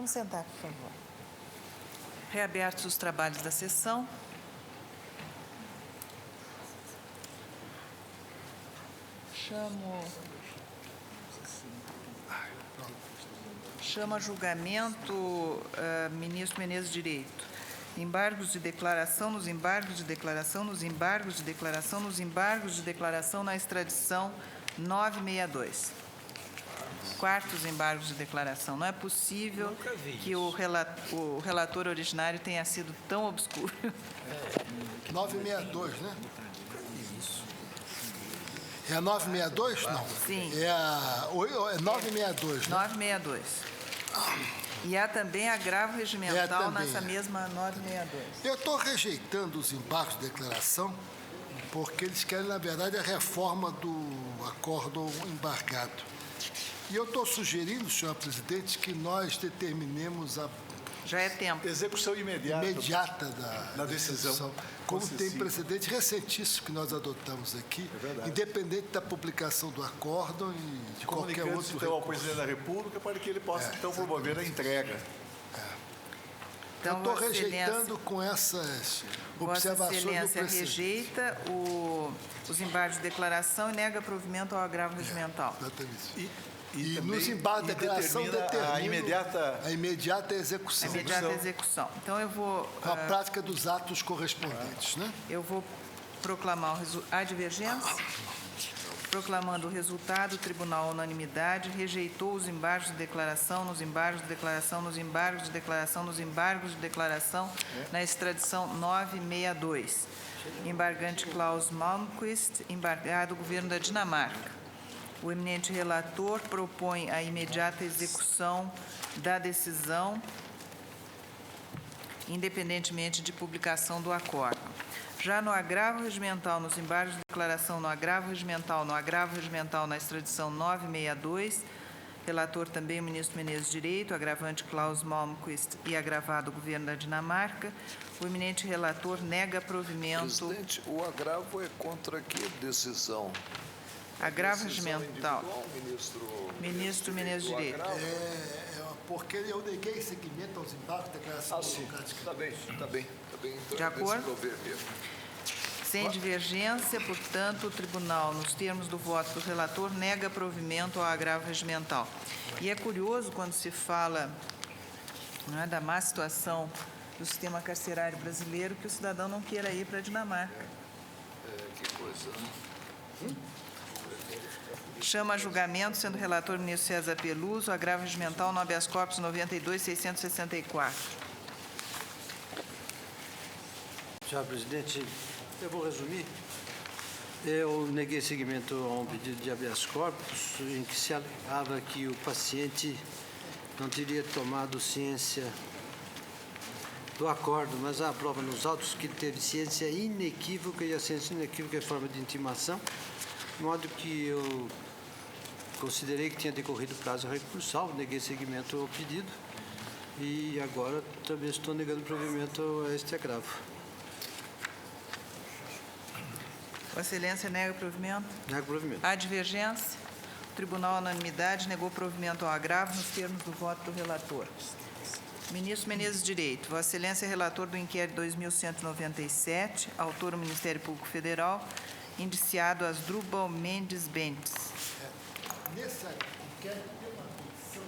Vamos sentar, por favor. Reabertos os trabalhos da sessão. Chama a julgamento, ministro Menezes Direito. Embargos de declaração nos embargos de declaração nos embargos de declaração nos embargos de declaração na extradição 962. Quartos embargos de declaração. Não é possível que o relator originário tenha sido tão obscuro. 962, né? É a 962? Não. Sim. É a 962, né? 962. E há também agravo regimental nessa mesma 962. Eu estou rejeitando os embargos de declaração porque eles querem, na verdade, a reforma do acórdão embargado. E eu estou sugerindo, senhor presidente, que nós determinemos a já é tempo. Execução imediata da decisão. Como tem precedente recentíssimo que nós adotamos aqui, independente da publicação do acórdão e de qualquer outro então, ao presidente da República para que ele possa, então, promover a entrega. Então, eu estou rejeitando com essas observações do presidente. Vossa Excelência rejeita os embargos de declaração e nega provimento ao agravo regimental. Exatamente. E nos embargos de declaração determina a imediata execução. A imediata execução. Então, eu vou... Com a prática dos atos correspondentes, né? Eu vou proclamar a divergência. Proclamando o resultado, o tribunal, unanimidade, rejeitou os embargos de declaração, nos embargos de declaração, nos embargos de declaração, nos embargos de declaração, na extradição 962. Embargante Klaus Malmquist, embargado o governo da Dinamarca. O eminente relator propõe a imediata execução da decisão, independentemente de publicação do acórdão. Já no agravo regimental, nos embargos de declaração, no agravo regimental, na extradição 962, relator também o ministro Menezes Direito, agravante Klaus Malmquist e agravado o governo da Dinamarca. O eminente relator nega provimento... Presidente, o agravo é contra que decisão? Agravo regimental. Ministro Menezes Direito. Porque eu neguei seguimento aos embargos de declaração democrática. Está bem. Então, de acordo? Sem divergência, portanto, o tribunal, nos termos do voto do relator, nega provimento ao agravo regimental. E é curioso quando se fala da má situação do sistema carcerário brasileiro que o cidadão não queira ir para a Dinamarca. Que coisa, né? Chama a julgamento, sendo relator o ministro César Peluso, agravo regimental no habeas corpus 92.664. Senhor presidente, eu vou resumir. Eu neguei seguimento a um pedido de habeas corpus em que se alegava que o paciente não teria tomado ciência do acórdão, mas há prova nos autos que teve ciência inequívoca, e a ciência inequívoca é forma de intimação, de modo que eu considerei que tinha decorrido o prazo recursal, neguei seguimento ao pedido e agora também estou negando provimento a este agravo. Vossa Excelência nega provimento? Nego provimento. Há divergência? O tribunal, unanimidade, negou provimento ao agravo nos termos do voto do relator. Ministro Menezes Direito. Vossa Excelência é relator do inquérito 2197, autor o Ministério Público Federal, indiciado Asdrubal Mendes Bentes. Nessa inquérito tem uma petição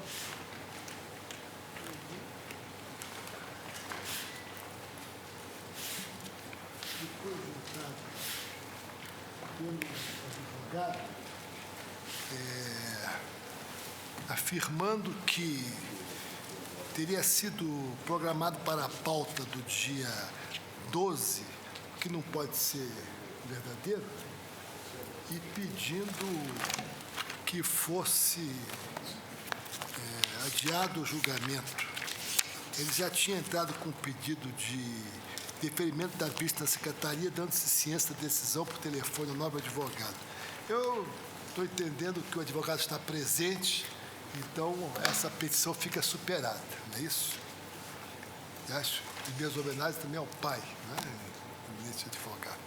que foi votada pelo advogado afirmando que teria sido programado para a pauta do dia 12, que não pode ser verdadeiro, e pedindo que fosse adiado o julgamento. Ele já tinha entrado com pedido de deferimento da vista da secretaria, dando-se ciência da decisão por telefone ao novo advogado. Eu estou entendendo que o advogado está presente, então essa petição fica superada, não é isso? Eu acho que minhas homenagens também ao pai, né, eminente advogado.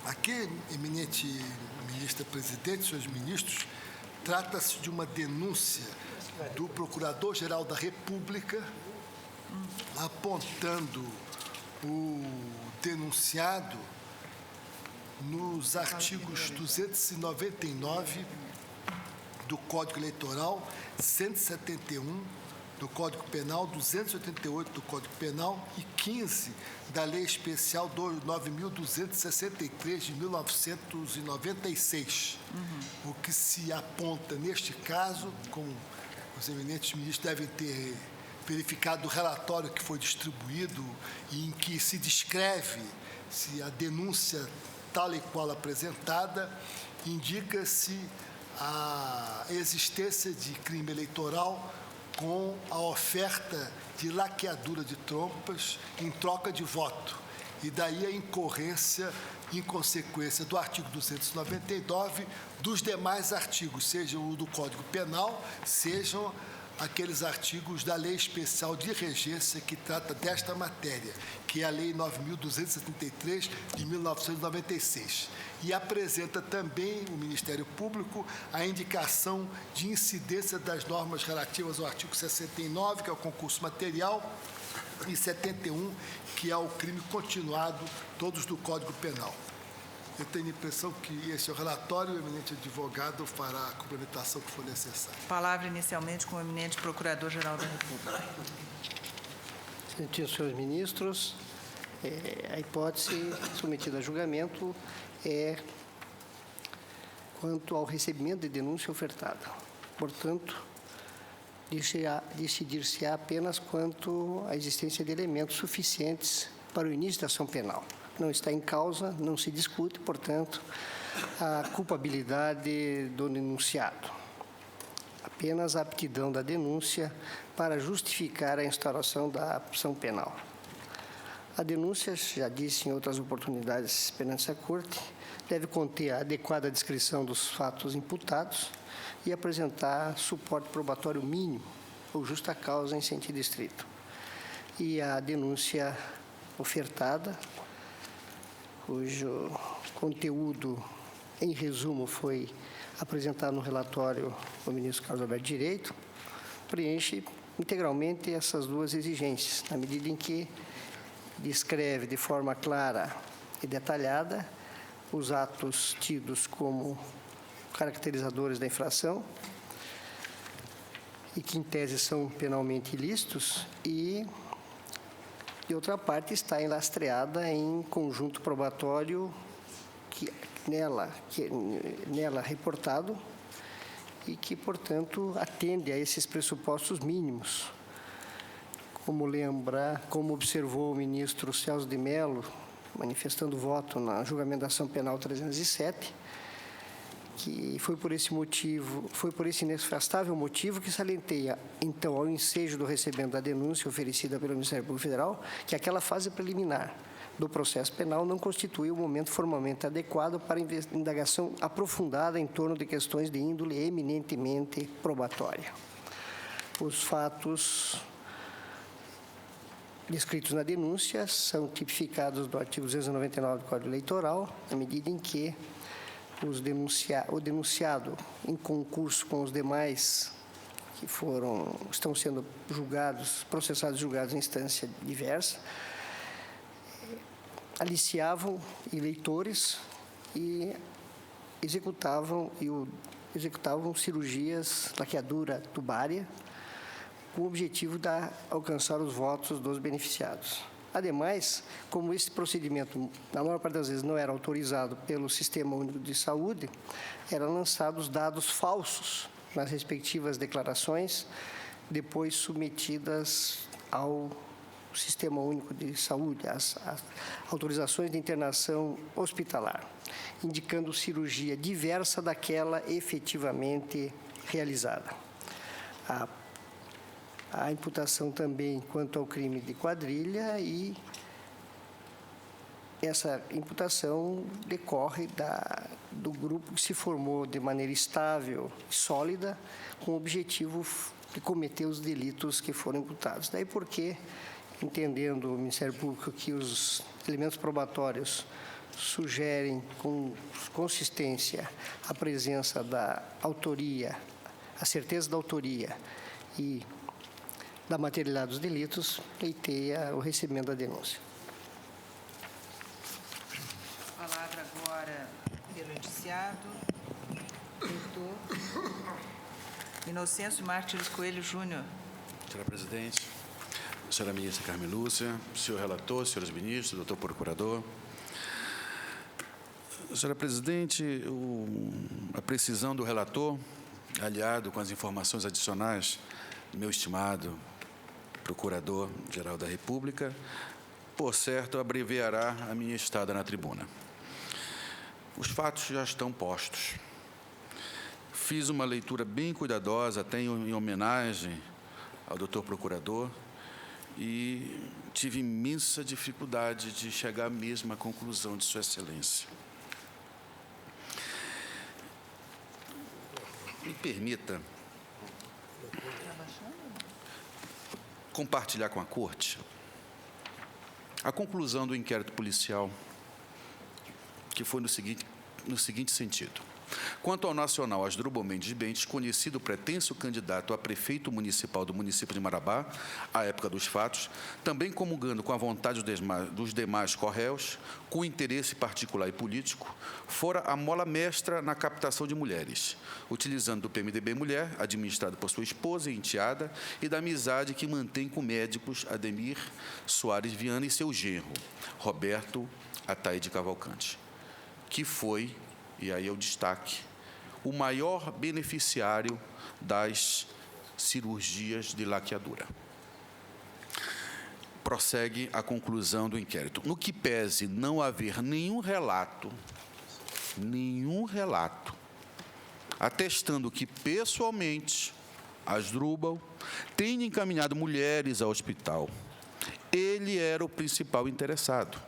Aqui, eminente ministra presidente, senhores ministros, Trata-se de uma denúncia do Procurador-Geral da República apontando o denunciado nos artigos 299 do Código Eleitoral, 171 do Código Penal, 288 do Código Penal e 15 da Lei Especial 9.263 de 1996. O que se aponta neste caso, como os eminentes ministros devem ter verificado o relatório que foi distribuído e em que se descreve se a denúncia tal e qual apresentada, indica-se a existência de crime eleitoral com a oferta de laqueadura de trompas em troca de voto. E daí a incorrência, em consequência do artigo 299, dos demais artigos, seja o do Código Penal, sejam aqueles artigos da Lei Especial de Regência que trata desta matéria, que é a Lei 9.273 de 1996. E apresenta também o Ministério Público a indicação de incidência das normas relativas ao artigo 69, que é o concurso material, e 71, que é o crime continuado, todos do Código Penal. Eu tenho a impressão que esse é o relatório e o eminente advogado fará a complementação que for necessária. Palavra inicialmente com o eminente Procurador-Geral da República. Excelentíssimos senhores ministros, a hipótese submetida a julgamento é quanto ao recebimento de denúncia ofertada. Portanto, decidir-se-á apenas quanto à existência de elementos suficientes para o início da ação penal. Não está em causa, não se discute, portanto, a culpabilidade do denunciado. Apenas a aptidão da denúncia para justificar a instauração da ação penal. A denúncia, já disse em outras oportunidades perante essa Corte, deve conter a adequada descrição dos fatos imputados e apresentar suporte probatório mínimo ou justa causa em sentido estrito. E a denúncia ofertada, cujo conteúdo, em resumo, foi apresentado no relatório do ministro Carlos Alberto Direito, preenche integralmente essas duas exigências, na medida em que descreve de forma clara e detalhada os atos tidos como caracterizadores da infração e que, em tese, são penalmente ilícitos e, de outra parte, está enlastreada em conjunto probatório que nela reportado e que, portanto, atende a esses pressupostos mínimos. Como observou o ministro Celso de Mello, manifestando voto na julgamento da ação penal 307, que foi por esse inafastável motivo que salienteia, então, ao ensejo do recebimento da denúncia oferecida pelo Ministério Público Federal, que aquela fase preliminar do processo penal não constitui o momento formalmente adequado para indagação aprofundada em torno de questões de índole eminentemente probatória. Os fatos descritos na denúncia são tipificados no artigo 299 do Código Eleitoral, na medida em que o denunciado, em concurso com os demais que estão sendo processados e julgados em instância diversa, aliciavam eleitores e executavam cirurgias, laqueadura tubária, com o objetivo de alcançar os votos dos beneficiados. Ademais, como esse procedimento, na maior parte das vezes, não era autorizado pelo Sistema Único de Saúde, eram lançados dados falsos nas respectivas declarações, depois submetidas ao Sistema Único de Saúde, as autorizações de internação hospitalar, indicando cirurgia diversa daquela efetivamente realizada. A imputação também quanto ao crime de quadrilha e essa imputação decorre do grupo que se formou de maneira estável e sólida com o objetivo de cometer os delitos que foram imputados. Daí porque, entendendo o Ministério Público que os elementos probatórios sugerem com consistência a presença da autoria, a certeza da autoria e da materialidade dos delitos, pleiteia o recebimento da denúncia. Palavra agora pelo indiciado, doutor Inocêncio Martins Coelho Júnior. Senhora Presidente, senhora Ministra Carmen Lúcia, senhor relator, senhores ministros, doutor Procurador. Senhora Presidente, a precisão do relator, aliado com as informações adicionais do meu estimado Procurador-Geral da República, por certo, abreviará a minha estada na tribuna. Os fatos já estão postos. Fiz uma leitura bem cuidadosa, até em homenagem ao doutor Procurador, e tive imensa dificuldade de chegar à mesma conclusão de Sua Excelência. Me permita compartilhar com a Corte a conclusão do inquérito policial, que foi no seguinte sentido. Quanto ao nacional Asdrubal Mendes Bentes, conhecido pretenso candidato a prefeito municipal do município de Marabá, à época dos fatos, também comungando com a vontade dos demais corréus, com interesse particular e político, fora a mola mestra na captação de mulheres, utilizando do PMDB Mulher, administrado por sua esposa e enteada, e da amizade que mantém com médicos Ademir Soares Viana e seu genro, Roberto Ataíde Cavalcante, que foi, e aí é o destaque, o maior beneficiário das cirurgias de laqueadura. Prossegue a conclusão do inquérito. No que pese não haver nenhum relato, atestando que, pessoalmente, Asdrubal tenha encaminhado mulheres ao hospital, ele era o principal interessado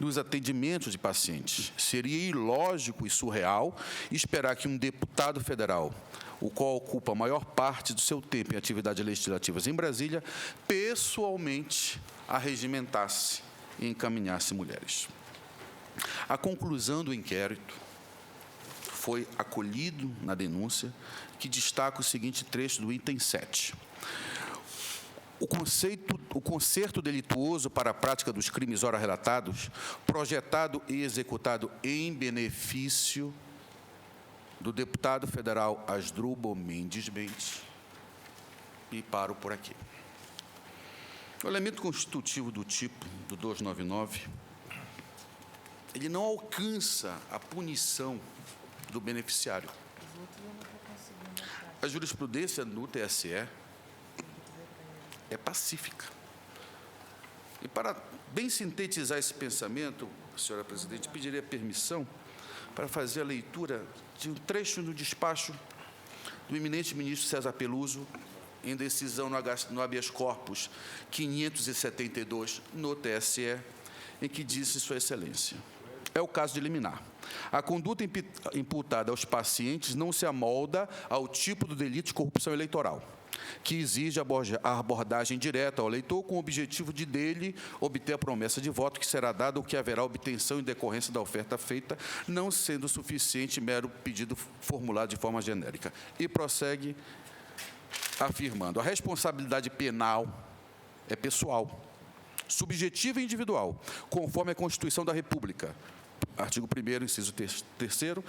nos atendimentos de pacientes. Seria ilógico e surreal esperar que um deputado federal, o qual ocupa a maior parte do seu tempo em atividades legislativas em Brasília, pessoalmente arregimentasse e encaminhasse mulheres. A conclusão do inquérito foi acolhido na denúncia, que destaca o seguinte trecho do item 7. O concerto delituoso para a prática dos crimes ora relatados, projetado e executado em benefício do deputado federal Asdrubal Mendes Bentes, e paro por aqui. O elemento constitutivo do tipo do 299, ele não alcança a punição do beneficiário. A jurisprudência no TSE é pacífica. E para bem sintetizar esse pensamento, senhora presidente, pediria permissão para fazer a leitura de um trecho no despacho do eminente ministro César Peluso, em decisão no habeas corpus 572 no TSE, em que disse Sua Excelência: é o caso de liminar. A conduta imputada aos pacientes não se amolda ao tipo do delito de corrupção eleitoral, que exige a abordagem direta ao eleitor com o objetivo de dele obter a promessa de voto que será dada ou que haverá obtenção em decorrência da oferta feita, não sendo suficiente mero pedido formulado de forma genérica. E prossegue afirmando: a responsabilidade penal é pessoal, subjetiva e individual, conforme a Constituição da República, artigo 1º, inciso 3º,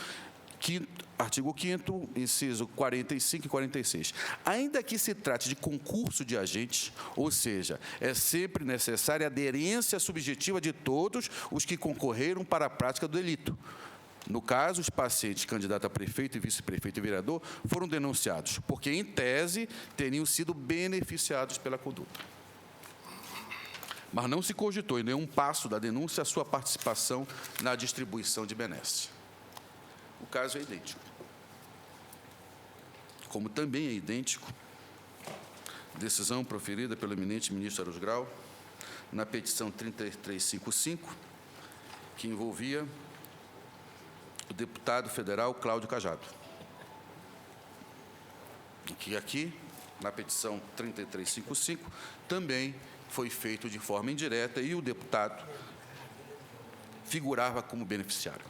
artigo 5º, inciso 45 e 46. Ainda que se trate de concurso de agentes, ou seja, é sempre necessária a aderência subjetiva de todos os que concorreram para a prática do delito. No caso, os pacientes candidatos a prefeito e vice-prefeito e vereador foram denunciados, porque, em tese, teriam sido beneficiados pela conduta. Mas não se cogitou em nenhum passo da denúncia a sua participação na distribuição de benesses. O caso é idêntico. Como também é idêntico decisão proferida pelo eminente ministro Araújo Grau na petição 3355, que envolvia o deputado federal Cláudio Cajado. E que aqui, na petição 3355, também foi feito de forma indireta, e o deputado figurava como beneficiário.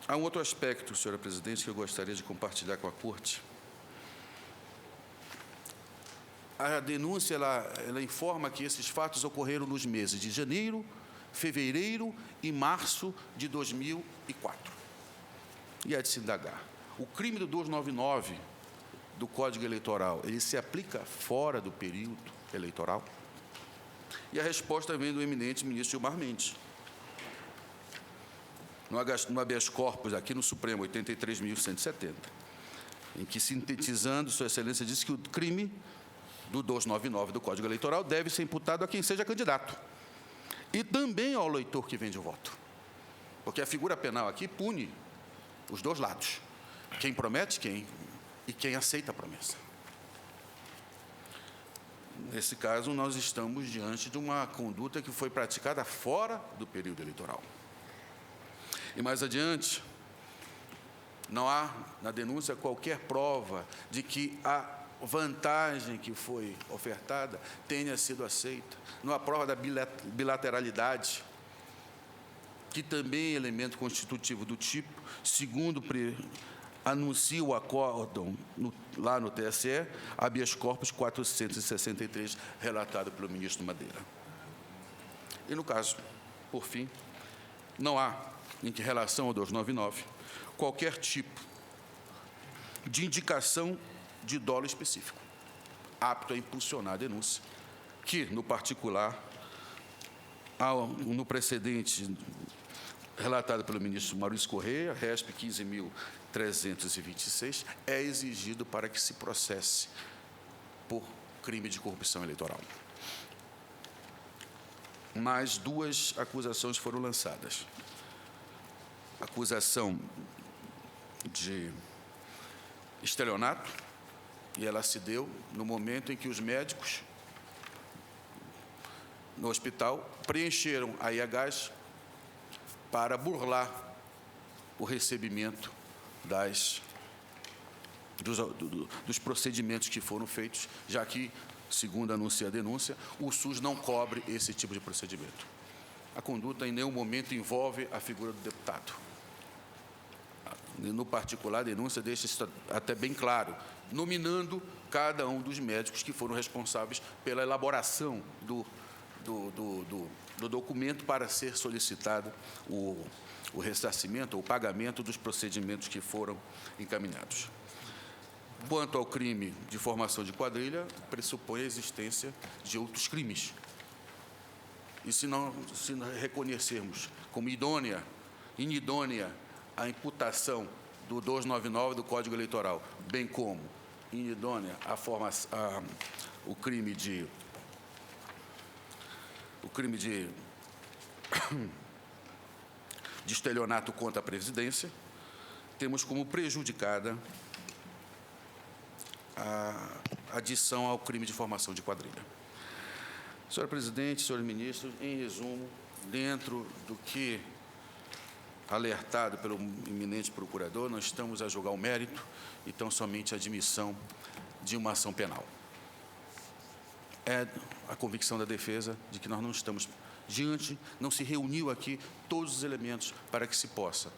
Há um outro aspecto, senhora presidente, que eu gostaria de compartilhar com a Corte. A denúncia ela informa que esses fatos ocorreram nos meses de janeiro, fevereiro e março de 2004. E é de se indagar. O crime do 299 do Código Eleitoral, ele se aplica fora do período eleitoral? E a resposta vem do eminente ministro Gilmar Mendes. No habeas corpus, aqui no Supremo, 83.170, em que, sintetizando, Sua Excelência disse que o crime do 299 do Código Eleitoral deve ser imputado a quem seja candidato e também ao eleitor que vende o voto. Porque a figura penal aqui pune os dois lados, quem promete e quem aceita a promessa. Nesse caso, nós estamos diante de uma conduta que foi praticada fora do período eleitoral. E mais adiante, não há na denúncia qualquer prova de que a vantagem que foi ofertada tenha sido aceita. Não há prova da bilateralidade, que também é elemento constitutivo do tipo, segundo anuncia o acórdão lá no TSE, habeas corpus 463, relatado pelo ministro Madeira. E no caso, por fim, não há, em relação ao 299, qualquer tipo de indicação de dolo específico, apto a impulsionar a denúncia, que, no particular, no precedente relatado pelo ministro Maurício Correia, RESP 15.326, é exigido para que se processe por crime de corrupção eleitoral. Mais duas acusações foram lançadas. Acusação de estelionato, e ela se deu no momento em que os médicos no hospital preencheram a IAGAS para burlar o recebimento dos procedimentos que foram feitos, já que, segundo anuncia a denúncia, o SUS não cobre esse tipo de procedimento. A conduta em nenhum momento envolve a figura do deputado. No particular, a denúncia deixa isso até bem claro, nominando cada um dos médicos que foram responsáveis pela elaboração do documento para ser solicitado o ressarcimento ou o pagamento dos procedimentos que foram encaminhados. Quanto ao crime de formação de quadrilha, pressupõe a existência de outros crimes. E se não reconhecermos como inidônea a imputação do 299 do Código Eleitoral, bem como inidônea o crime de estelionato contra a presidência, temos como prejudicada a adição ao crime de formação de quadrilha. Senhora presidente, senhores ministros, em resumo, dentro do que alertado pelo eminente procurador, nós estamos a julgar o mérito e tão somente a admissão de uma ação penal. É a convicção da defesa de que nós não estamos não se reuniu aqui todos os elementos para que se possa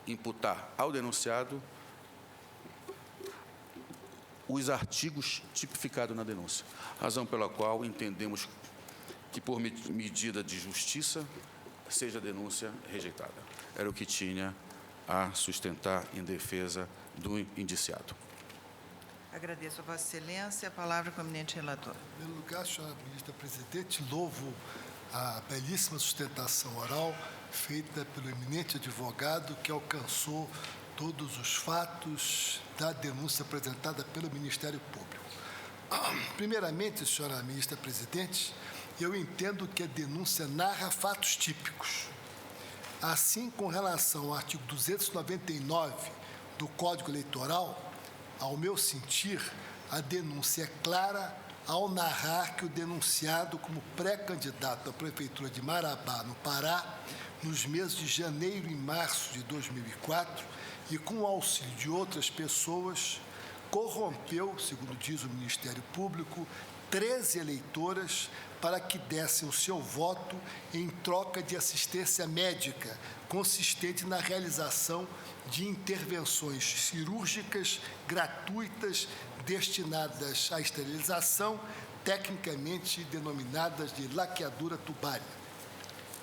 imputar ao denunciado os artigos tipificados na denúncia, razão pela qual entendemos que, por medida de justiça, seja a denúncia rejeitada. Era o que tinha a sustentar em defesa do indiciado. Agradeço a Vossa Excelência. A palavra com o eminente relator. Em primeiro lugar, senhora ministra presidente, louvo a belíssima sustentação oral feita pelo eminente advogado que alcançou todos os fatos da denúncia apresentada pelo Ministério Público. Primeiramente, senhora ministra presidente, eu entendo que a denúncia narra fatos típicos. Assim, com relação ao artigo 299 do Código Eleitoral, ao meu sentir, a denúncia é clara ao narrar que o denunciado, como pré-candidato à Prefeitura de Marabá, no Pará, nos meses de janeiro e março de 2004, e com o auxílio de outras pessoas, corrompeu, segundo diz o Ministério Público, 13 eleitoras para que dessem o seu voto em troca de assistência médica, consistente na realização de intervenções cirúrgicas gratuitas destinadas à esterilização, tecnicamente denominadas de laqueadura tubária.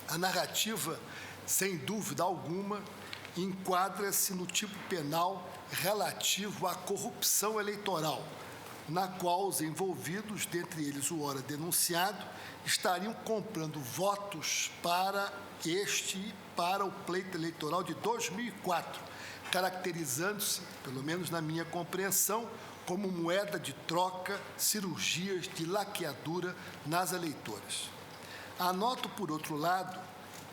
A narrativa, sem dúvida alguma, enquadra-se no tipo penal relativo à corrupção eleitoral, na qual os envolvidos, dentre eles o ora denunciado, estariam comprando votos para para o pleito eleitoral de 2004, caracterizando-se, pelo menos na minha compreensão, como moeda de troca, cirurgias de laqueadura nas eleitoras. Anoto, por outro lado,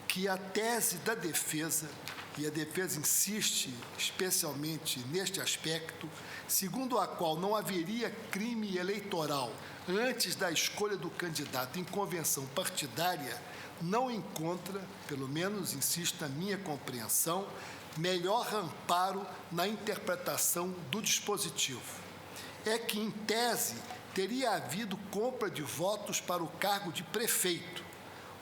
que a tese da defesa, e a defesa insiste especialmente neste aspecto, segundo a qual não haveria crime eleitoral antes da escolha do candidato em convenção partidária, não encontra, pelo menos insisto na minha compreensão, melhor amparo na interpretação do dispositivo. É que, em tese, teria havido compra de votos para o cargo de prefeito.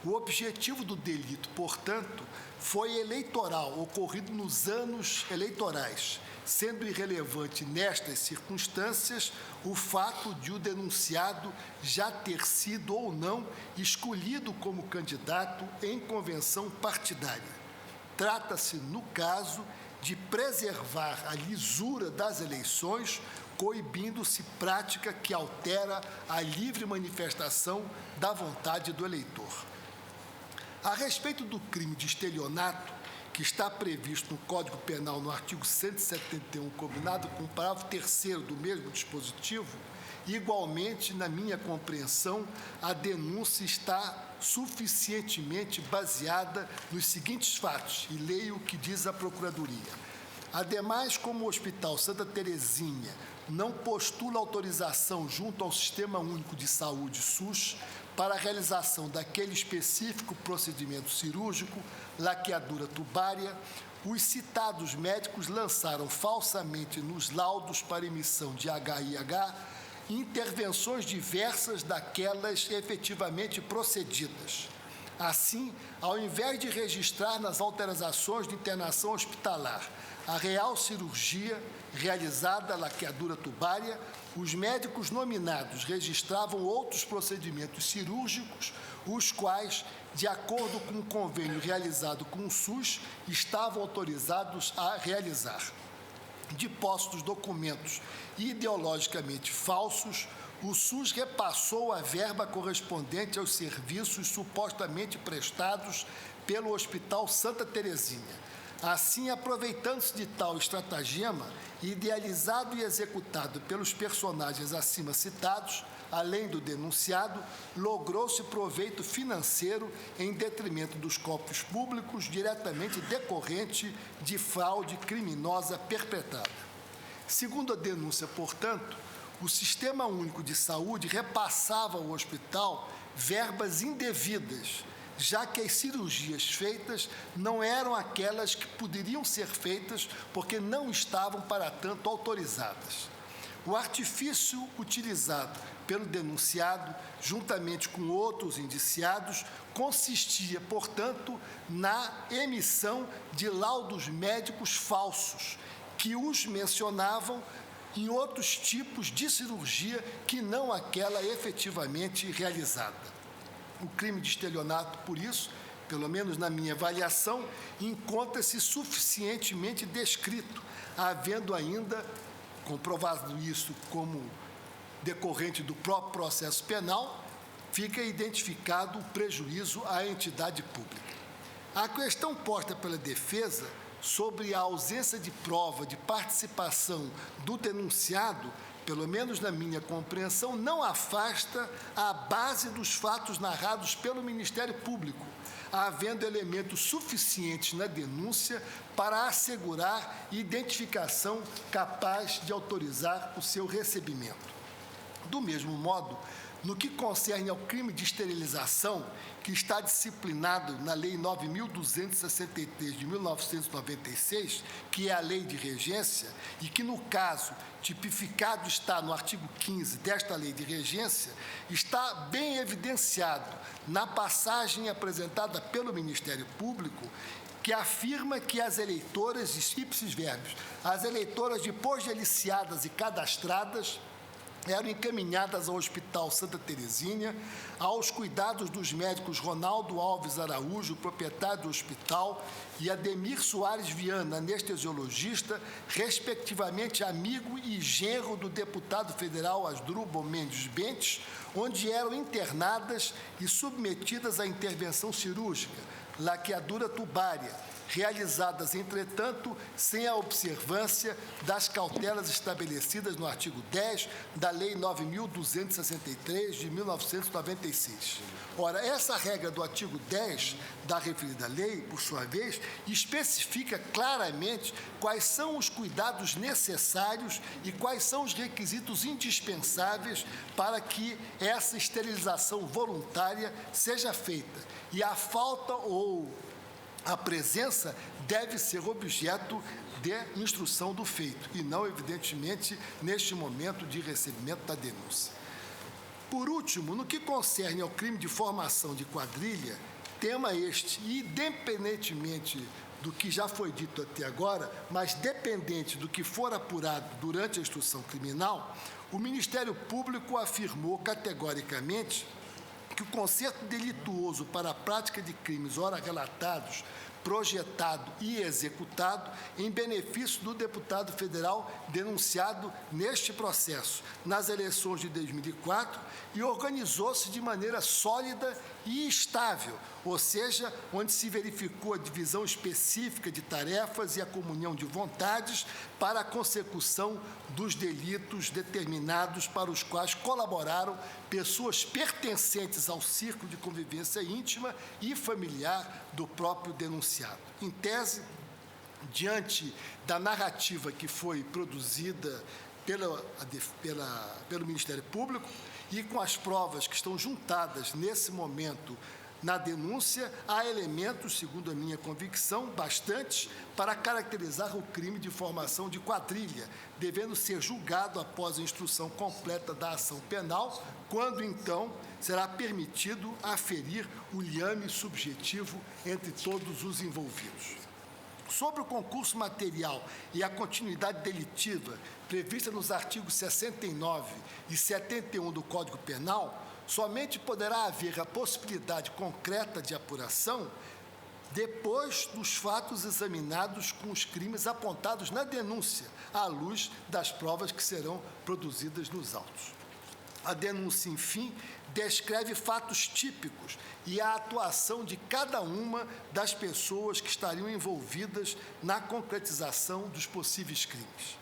O objetivo do delito, portanto, foi eleitoral, ocorrido nos anos eleitorais, sendo irrelevante nestas circunstâncias o fato de o denunciado já ter sido ou não escolhido como candidato em convenção partidária. Trata-se, no caso, de preservar a lisura das eleições, coibindo-se prática que altera a livre manifestação da vontade do eleitor. A respeito do crime de estelionato, que está previsto no Código Penal no artigo 171, combinado com o parágrafo 3º do mesmo dispositivo, igualmente, na minha compreensão, a denúncia está suficientemente baseada nos seguintes fatos, e leio o que diz a Procuradoria. Ademais, como o Hospital Santa Terezinha não postula autorização junto ao Sistema Único de Saúde, SUS, para a realização daquele específico procedimento cirúrgico, laqueadura tubária, os citados médicos lançaram falsamente nos laudos para emissão de HIH intervenções diversas daquelas efetivamente procedidas. Assim, ao invés de registrar nas autorizações de internação hospitalar a real cirurgia realizada a laqueadura tubária, os médicos nominados registravam outros procedimentos cirúrgicos, os quais, de acordo com o convênio realizado com o SUS, estavam autorizados a realizar. De posse dos documentos ideologicamente falsos, o SUS repassou a verba correspondente aos serviços supostamente prestados pelo Hospital Santa Terezinha. Assim, aproveitando-se de tal estratagema, idealizado e executado pelos personagens acima citados, além do denunciado, logrou-se proveito financeiro em detrimento dos cofres públicos diretamente decorrente de fraude criminosa perpetrada. Segundo a denúncia, portanto, o Sistema Único de Saúde repassava ao hospital verbas indevidas, já que as cirurgias feitas não eram aquelas que poderiam ser feitas porque não estavam, para tanto, autorizadas. O artifício utilizado pelo denunciado, juntamente com outros indiciados, consistia, portanto, na emissão de laudos médicos falsos, que os mencionavam em outros tipos de cirurgia que não aquela efetivamente realizada. O crime de estelionato, por isso, pelo menos na minha avaliação, encontra-se suficientemente descrito, havendo ainda, comprovado isso como decorrente do próprio processo penal, fica identificado o prejuízo à entidade pública. A questão posta pela defesa sobre a ausência de prova de participação do denunciado, pelo menos na minha compreensão, não afasta a base dos fatos narrados pelo Ministério Público, havendo elementos suficientes na denúncia para assegurar identificação capaz de autorizar o seu recebimento. Do mesmo modo, no que concerne ao crime de esterilização, que está disciplinado na Lei 9.263 de 1996, que é a Lei de Regência, e que, no caso, tipificado está no artigo 15 desta Lei de Regência, está bem evidenciado na passagem apresentada pelo Ministério Público, que afirma que as eleitoras, ipsis verbis, as eleitoras depois de aliciadas e cadastradas, eram encaminhadas ao Hospital Santa Teresinha, aos cuidados dos médicos Ronaldo Alves Araújo, proprietário do hospital, e Ademir Soares Viana, anestesiologista, respectivamente amigo e genro do deputado federal Asdrubal Mendes Bentes, onde eram internadas e submetidas à intervenção cirúrgica, laqueadura tubária, realizadas, entretanto, sem a observância das cautelas estabelecidas no artigo 10 da Lei 9.263, de 1996. Ora, essa regra do artigo 10 da referida lei, por sua vez, especifica claramente quais são os cuidados necessários e quais são os requisitos indispensáveis para que essa esterilização voluntária seja feita. E a falta ou a presença deve ser objeto de instrução do feito, e não, evidentemente, neste momento de recebimento da denúncia. Por último, no que concerne ao crime de formação de quadrilha, tema este, independentemente do que já foi dito até agora, mas dependente do que for apurado durante a instrução criminal, o Ministério Público afirmou categoricamente que o concerto delituoso para a prática de crimes ora relatados, projetado e executado em benefício do deputado federal denunciado neste processo, nas eleições de 2004, e organizou-se de maneira sólida e estável, ou seja, onde se verificou a divisão específica de tarefas e a comunhão de vontades para a consecução dos delitos determinados para os quais colaboraram pessoas pertencentes ao círculo de convivência íntima e familiar do próprio denunciado. Em tese, diante da narrativa que foi produzida pelo Ministério Público e com as provas que estão juntadas nesse momento na denúncia, há elementos, segundo a minha convicção, bastantes para caracterizar o crime de formação de quadrilha, devendo ser julgado após a instrução completa da ação penal, quando, então, será permitido aferir o liame subjetivo entre todos os envolvidos. Sobre o concurso material e a continuidade delitiva prevista nos artigos 69 e 71 do Código Penal, somente poderá haver a possibilidade concreta de apuração depois dos fatos examinados com os crimes apontados na denúncia, à luz das provas que serão produzidas nos autos. A denúncia, enfim, descreve fatos típicos e a atuação de cada uma das pessoas que estariam envolvidas na concretização dos possíveis crimes.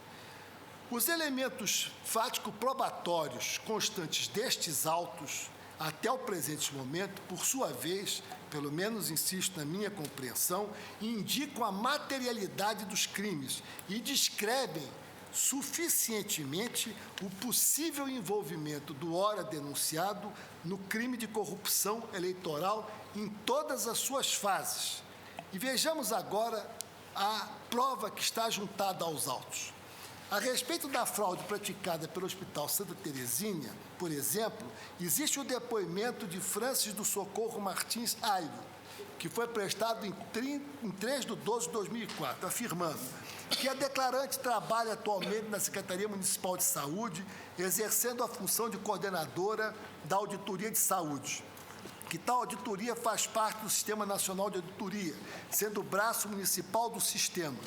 Os elementos fático-probatórios constantes destes autos, até o presente momento, por sua vez, pelo menos insisto na minha compreensão, indicam a materialidade dos crimes e descrevem suficientemente o possível envolvimento do ora denunciado no crime de corrupção eleitoral em todas as suas fases. E vejamos agora a prova que está juntada aos autos. A respeito da fraude praticada pelo Hospital Santa Teresinha, por exemplo, existe o depoimento de Francis do Socorro Martins Airo, que foi prestado em 3 de 12 de 2004, afirmando que a declarante trabalha atualmente na Secretaria Municipal de Saúde, exercendo a função de coordenadora da Auditoria de Saúde, que tal auditoria faz parte do Sistema Nacional de Auditoria, sendo o braço municipal do sistema,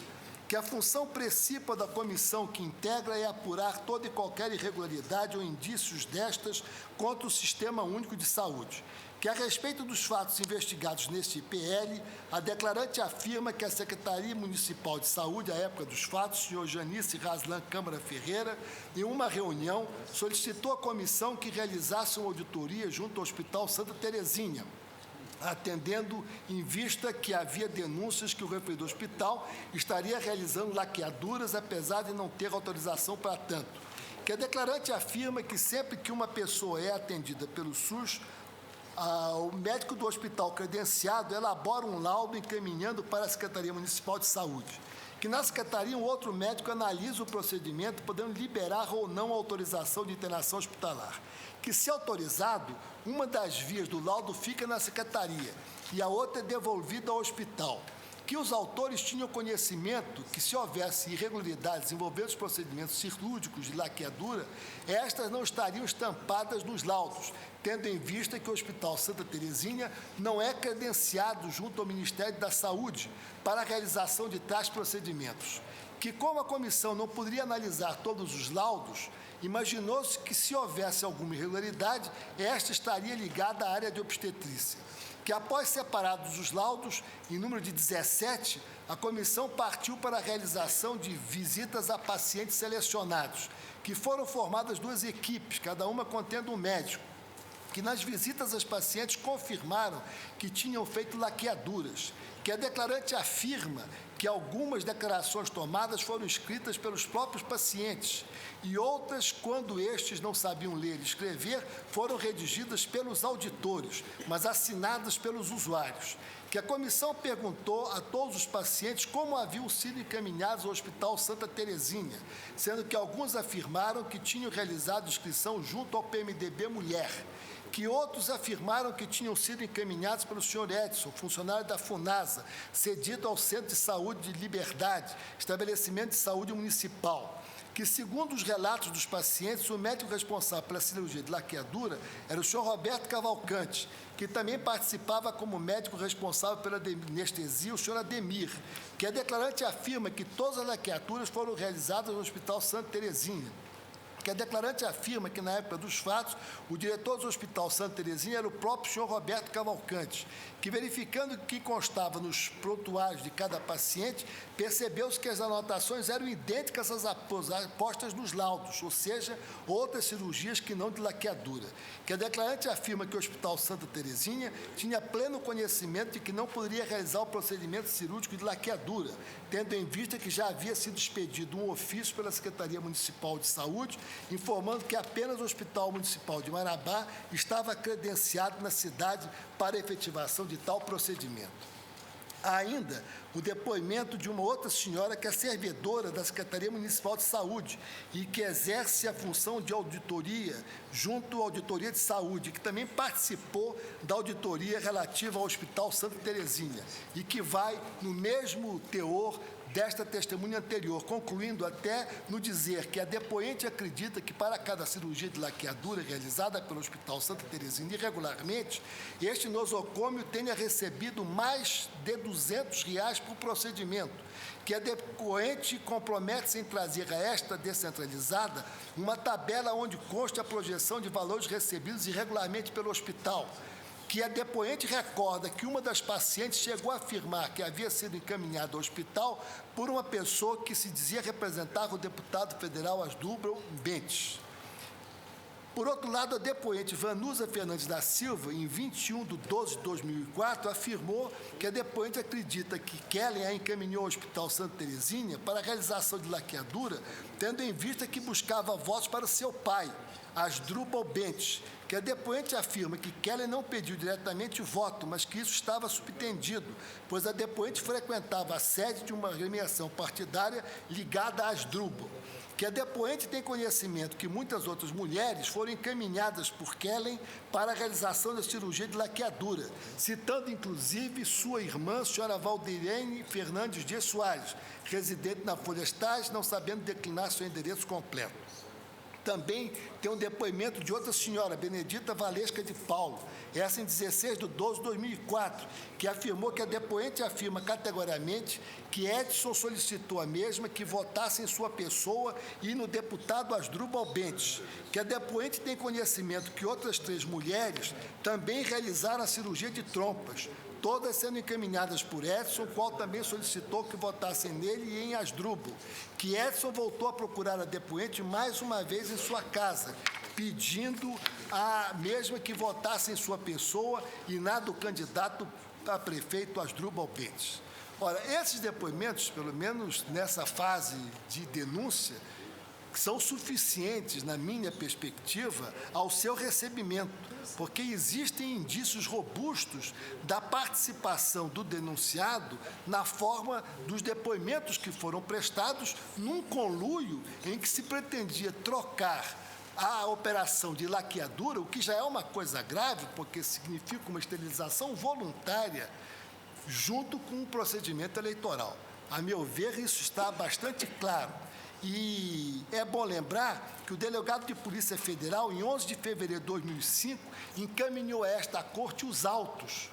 que a função principal da comissão que integra é apurar toda e qualquer irregularidade ou indícios destas contra o Sistema Único de Saúde, que a respeito dos fatos investigados neste IPL, a declarante afirma que a Secretaria Municipal de Saúde, à época dos fatos, senhor Janice Raslan Câmara Ferreira, em uma reunião, solicitou à comissão que realizasse uma auditoria junto ao Hospital Santa Teresinha, atendendo em vista que havia denúncias que o referido hospital estaria realizando laqueaduras, apesar de não ter autorização para tanto, que a declarante afirma que sempre que uma pessoa é atendida pelo SUS, o médico do hospital credenciado elabora um laudo encaminhando para a Secretaria Municipal de Saúde, que na Secretaria um outro médico analisa o procedimento, podendo liberar ou não a autorização de internação hospitalar, que, se autorizado, uma das vias do laudo fica na Secretaria e a outra é devolvida ao hospital, que os autores tinham conhecimento que, se houvesse irregularidades envolvendo os procedimentos cirúrgicos de laqueadura, estas não estariam estampadas nos laudos, tendo em vista que o Hospital Santa Terezinha não é credenciado junto ao Ministério da Saúde para a realização de tais procedimentos. Que, como a comissão não poderia analisar todos os laudos, imaginou-se que, se houvesse alguma irregularidade, esta estaria ligada à área de obstetrícia. Que, após separados os laudos, em número de 17, a comissão partiu para a realização de visitas a pacientes selecionados, que foram formadas 2 equipes, cada uma contendo um médico, que nas visitas às pacientes confirmaram que tinham feito laqueaduras, que a declarante afirma que algumas declarações tomadas foram escritas pelos próprios pacientes e outras, quando estes não sabiam ler e escrever, foram redigidas pelos auditores, mas assinadas pelos usuários. Que a comissão perguntou a todos os pacientes como haviam sido encaminhados ao Hospital Santa Terezinha, sendo que alguns afirmaram que tinham realizado inscrição junto ao PMDB Mulher, que outros afirmaram que tinham sido encaminhados pelo senhor Edson, funcionário da FUNASA, cedido ao Centro de Saúde de Liberdade, estabelecimento de saúde municipal, que, segundo os relatos dos pacientes, o médico responsável pela cirurgia de laqueadura era o senhor Roberto Cavalcante, que também participava como médico responsável pela anestesia, o senhor Ademir, que a declarante afirma que todas as laqueaduras foram realizadas no Hospital Santa Terezinha, que a declarante afirma que, na época dos fatos, o diretor do Hospital Santa Terezinha era o próprio senhor Roberto Cavalcante, que, verificando o que constava nos prontuários de cada paciente, percebeu-se que as anotações eram idênticas às postas nos laudos, ou seja, outras cirurgias que não de laqueadura. Que a declarante afirma que o Hospital Santa Terezinha tinha pleno conhecimento de que não poderia realizar o procedimento cirúrgico de laqueadura, tendo em vista que já havia sido expedido um ofício pela Secretaria Municipal de Saúde, informando que apenas o Hospital Municipal de Marabá estava credenciado na cidade para a efetivação de tal procedimento. Há ainda o depoimento de uma outra senhora que é servidora da Secretaria Municipal de Saúde e que exerce a função de auditoria junto à Auditoria de Saúde, que também participou da auditoria relativa ao Hospital Santa Terezinha e que vai no mesmo teor desta testemunha anterior, concluindo até no dizer que a depoente acredita que, para cada cirurgia de laqueadura realizada pelo Hospital Santa Terezinha irregularmente, este nosocômio tenha recebido mais de R$200 por procedimento, que a depoente compromete-se em trazer a esta descentralizada uma tabela onde consta a projeção de valores recebidos irregularmente pelo hospital, que a depoente recorda que uma das pacientes chegou a afirmar que havia sido encaminhada ao hospital por uma pessoa que se dizia representar o deputado federal Asdrubal Bentes. Por outro lado, a depoente Vanusa Fernandes da Silva, em 21/12/2004, afirmou que a depoente acredita que Kellen a encaminhou ao Hospital Santa Terezinha para a realização de laqueadura, tendo em vista que buscava votos para seu pai, Asdrubal Bentes, que a depoente afirma que Kellen não pediu diretamente voto, mas que isso estava subentendido, pois a depoente frequentava a sede de uma agremiação partidária ligada a Asdrubal. Que a depoente tem conhecimento que muitas outras mulheres foram encaminhadas por Kellen para a realização da cirurgia de laqueadura, citando inclusive sua irmã, a senhora Valdirene Fernandes Dias Soares, residente na Folhas Tais, não sabendo declinar seu endereço completo. Também tem um depoimento de outra senhora, Benedita Valesca de Paulo, essa em 16/12/2004, que afirmou que a depoente afirma categoricamente que Edson solicitou a mesma que votasse em sua pessoa e no deputado Asdrubal Bentes, que a depoente tem conhecimento que outras 3 mulheres também realizaram a cirurgia de trompas, todas sendo encaminhadas por Edson, o qual também solicitou que votassem nele e em Asdrubal, que Edson voltou a procurar a depoente mais uma vez em sua casa, pedindo a mesma que votasse em sua pessoa e na do candidato a prefeito Asdrubal Bentes. Ora, esses depoimentos, pelo menos nessa fase de denúncia, que são suficientes, na minha perspectiva, ao seu recebimento, porque existem indícios robustos da participação do denunciado na forma dos depoimentos que foram prestados num conluio em que se pretendia trocar a operação de laqueadura, o que já é uma coisa grave, porque significa uma esterilização voluntária, junto com o procedimento eleitoral. A meu ver, isso está bastante claro. E é bom lembrar que o delegado de Polícia Federal, em 11 de fevereiro de 2005, encaminhou a esta Corte os autos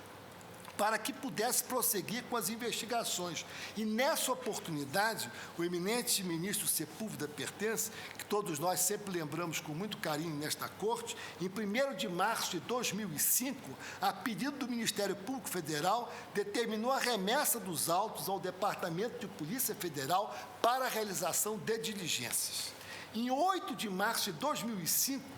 para que pudesse prosseguir com as investigações. E, nessa oportunidade, o eminente ministro Sepúlveda Pertence, que todos nós sempre lembramos com muito carinho nesta Corte, em 1º de março de 2005, a pedido do Ministério Público Federal, determinou a remessa dos autos ao Departamento de Polícia Federal para a realização de diligências. Em 8 de março de 2005,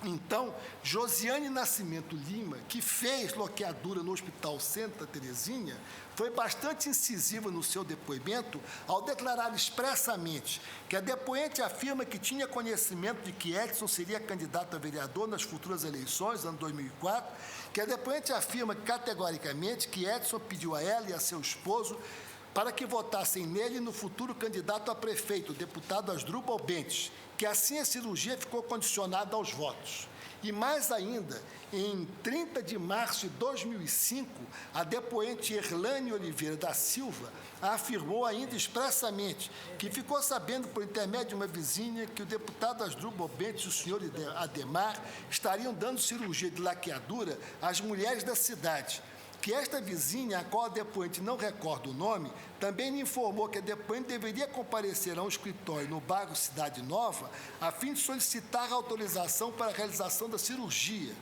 então, Josiane Nascimento Lima, que fez loqueadura no Hospital Santa Terezinha, foi bastante incisiva no seu depoimento ao declarar expressamente que a depoente afirma que tinha conhecimento de que Edson seria candidato a vereador nas futuras eleições, ano 2004, que a depoente afirma categoricamente que Edson pediu a ela e a seu esposo para que votassem nele no futuro candidato a prefeito, o deputado Asdrubal Bentes, que assim a cirurgia ficou condicionada aos votos. E mais ainda, em 30 de março de 2005, a depoente Erlane Oliveira da Silva afirmou ainda expressamente que ficou sabendo por intermédio de uma vizinha que o deputado Asdrubal Bentes e o senhor Ademar estariam dando cirurgia de laqueadura às mulheres da cidade, que esta vizinha, a qual a depoente não recorda o nome, também lhe informou que a depoente deveria comparecer a um escritório no bairro Cidade Nova, a fim de solicitar a autorização para a realização da cirurgia,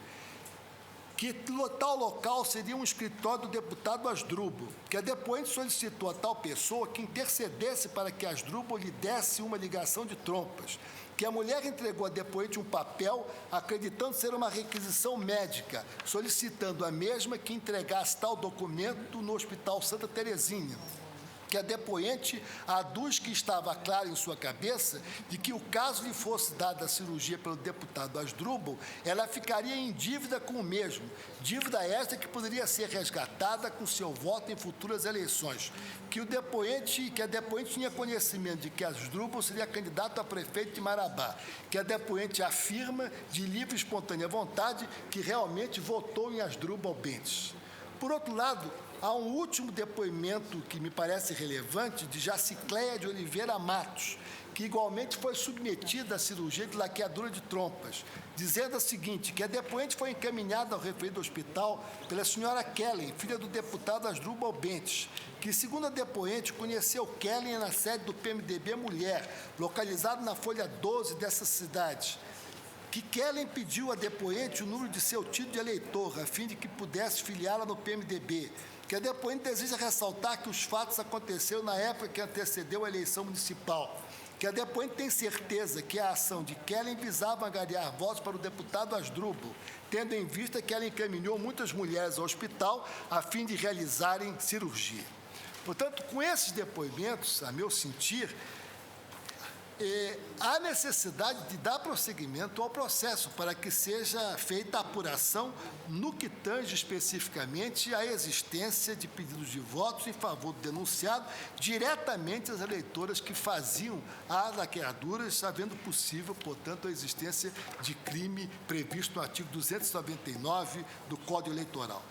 que tal local seria um escritório do deputado Asdrubal, que a depoente solicitou a tal pessoa que intercedesse para que Asdrubal lhe desse uma ligação de trompas, que a mulher entregou a depoente um papel acreditando ser uma requisição médica, solicitando a mesma que entregasse tal documento no Hospital Santa Terezinha, que a depoente aduz que estava claro em sua cabeça de que o caso lhe fosse dada a cirurgia pelo deputado Asdrubal, ela ficaria em dívida com o mesmo, dívida esta que poderia ser resgatada com seu voto em futuras eleições, que a depoente tinha conhecimento de que Asdrubal seria candidato a prefeito de Marabá, que a depoente afirma de livre e espontânea vontade que realmente votou em Asdrubal Bentes. Por outro lado, há um último depoimento que me parece relevante de Jacicléia de Oliveira Matos, que igualmente foi submetida à cirurgia de laqueadura de trompas, dizendo o seguinte, que a depoente foi encaminhada ao referido hospital pela senhora Kellen, filha do deputado Asdrubal Bentes, que, segundo a depoente, conheceu Kellen na sede do PMDB Mulher, localizado na folha 12 dessa cidade, que Kellen pediu à depoente o número de seu título de eleitor, a fim de que pudesse filiá-la no PMDB, que a depoente deseja ressaltar que os fatos aconteceram na época que antecedeu a eleição municipal, que a depoente tem certeza que a ação de Kellen visava angariar votos para o deputado Asdrubal, tendo em vista que ela encaminhou muitas mulheres ao hospital a fim de realizarem cirurgia. Portanto, com esses depoimentos, a meu sentir, há necessidade de dar prosseguimento ao processo para que seja feita a apuração no que tange especificamente à existência de pedidos de votos em favor do denunciado diretamente às eleitoras que faziam as laqueaduras, havendo possível, portanto, a existência de crime previsto no artigo 299 do Código Eleitoral.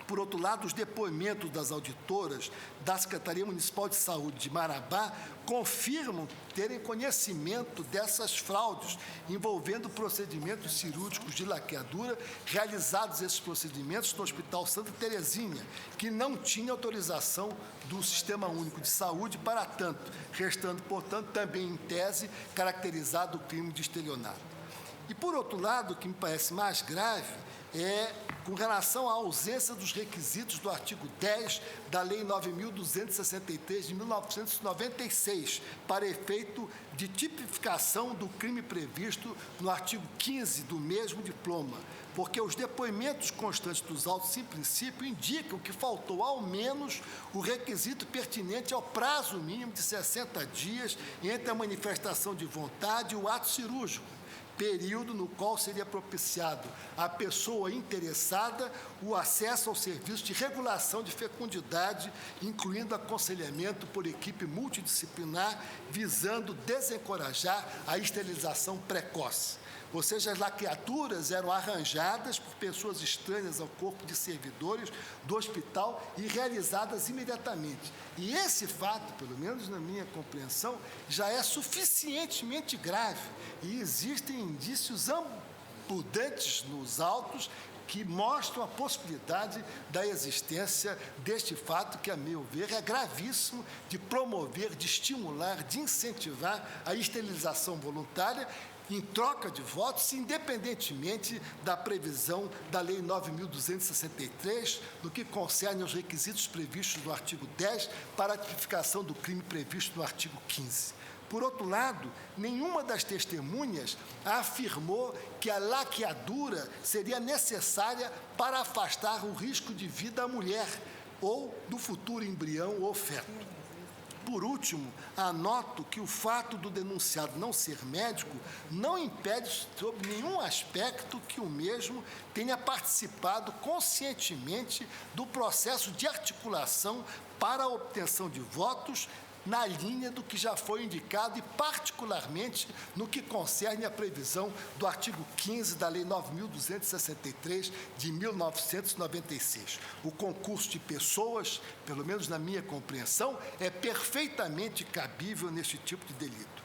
Por outro lado, os depoimentos das auditoras da Secretaria Municipal de Saúde de Marabá confirmam terem conhecimento dessas fraudes envolvendo procedimentos cirúrgicos de laqueadura, realizados esses procedimentos no Hospital Santa Terezinha, que não tinha autorização do Sistema Único de Saúde para tanto, restando, portanto, também em tese caracterizado o crime de estelionato. E, por outro lado, o que me parece mais grave é com relação à ausência dos requisitos do artigo 10 da Lei 9.263 de 1996, para efeito de tipificação do crime previsto no artigo 15 do mesmo diploma, porque os depoimentos constantes dos autos, em princípio, indicam que faltou ao menos o requisito pertinente ao prazo mínimo de 60 dias entre a manifestação de vontade e o ato cirúrgico, período no qual seria propiciado à pessoa interessada o acesso ao serviço de regulação de fecundidade, incluindo aconselhamento por equipe multidisciplinar, visando desencorajar a esterilização precoce. Ou seja, as laqueaduras eram arranjadas por pessoas estranhas ao corpo de servidores do hospital e realizadas imediatamente. E esse fato, pelo menos na minha compreensão, já é suficientemente grave e existem indícios abundantes nos autos que mostram a possibilidade da existência deste fato que, a meu ver, é gravíssimo, de promover, de estimular, de incentivar a esterilização voluntária em troca de votos, independentemente da previsão da Lei 9.263, no que concerne aos requisitos previstos no artigo 10 para a tipificação do crime previsto no artigo 15. Por outro lado, nenhuma das testemunhas afirmou que a laqueadura seria necessária para afastar o risco de vida à mulher ou do futuro embrião ou feto. Por último, anoto que o fato do denunciado não ser médico não impede, sob nenhum aspecto, que o mesmo tenha participado conscientemente do processo de articulação para a obtenção de votos na linha do que já foi indicado e, particularmente, no que concerne a previsão do artigo 15 da Lei 9.263 de 1996. O concurso de pessoas, pelo menos na minha compreensão, é perfeitamente cabível neste tipo de delito.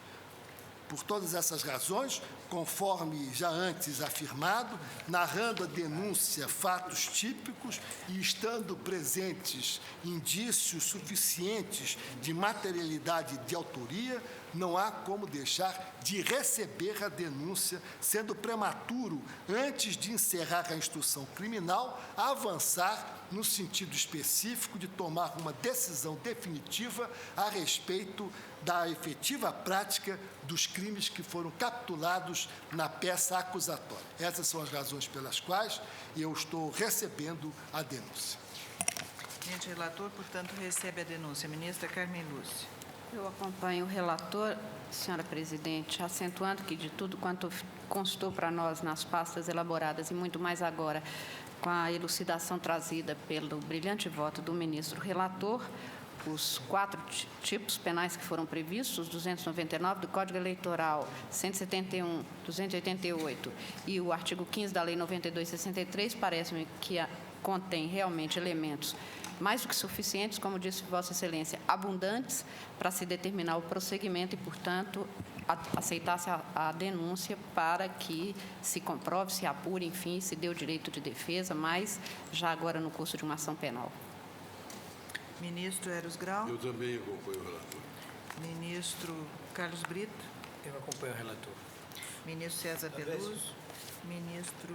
Por todas essas razões, conforme já antes afirmado, narrando a denúncia fatos típicos e estando presentes indícios suficientes de materialidade de autoria, não há como deixar de receber a denúncia, sendo prematuro, antes de encerrar a instrução criminal, avançar no sentido específico de tomar uma decisão definitiva a respeito da efetiva prática dos crimes que foram capitulados na peça acusatória. Essas são as razões pelas quais eu estou recebendo a denúncia. Presidente relator, portanto, recebe a denúncia. Ministra Carmen Lúcia. Eu acompanho o relator, senhora presidente, acentuando que de tudo quanto constou para nós nas pastas elaboradas e muito mais agora, com a elucidação trazida pelo brilhante voto do ministro relator, os 4 tipos penais que foram previstos, 299 do Código Eleitoral, 171, 288 e o artigo 15 da Lei 9263, parece-me que contém realmente elementos mais do que suficientes, como disse Vossa Excelência, abundantes para se determinar o prosseguimento e, portanto, aceitasse a denúncia para que se comprove, se apure, enfim, se dê o direito de defesa, mas já agora no curso de uma ação penal. Ministro Eros Grau. Eu também acompanho o relator. Ministro Carlos Brito. Eu acompanho o relator. Ministro César Peluso. Ministro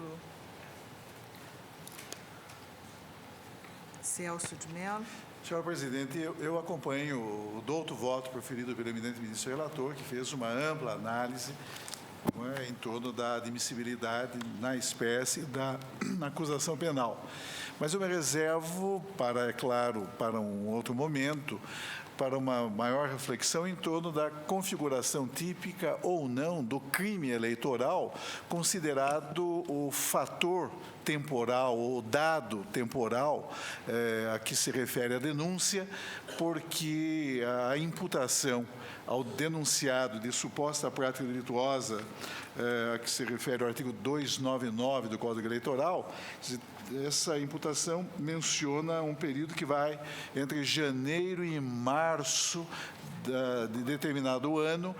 Celso de Mello. Senhor presidente, eu acompanho o douto voto proferido pelo eminente ministro relator, que fez uma ampla análise em torno da admissibilidade na espécie da acusação penal. Mas eu me reservo para, é claro, para um outro momento, para uma maior reflexão em torno da configuração típica ou não do crime eleitoral, considerado o fator temporal ou dado temporal a que se refere a denúncia, porque a imputação ao denunciado de suposta prática delituosa, a que se refere ao artigo 299 do Código Eleitoral, essa imputação menciona um período que vai entre janeiro e março de determinado ano,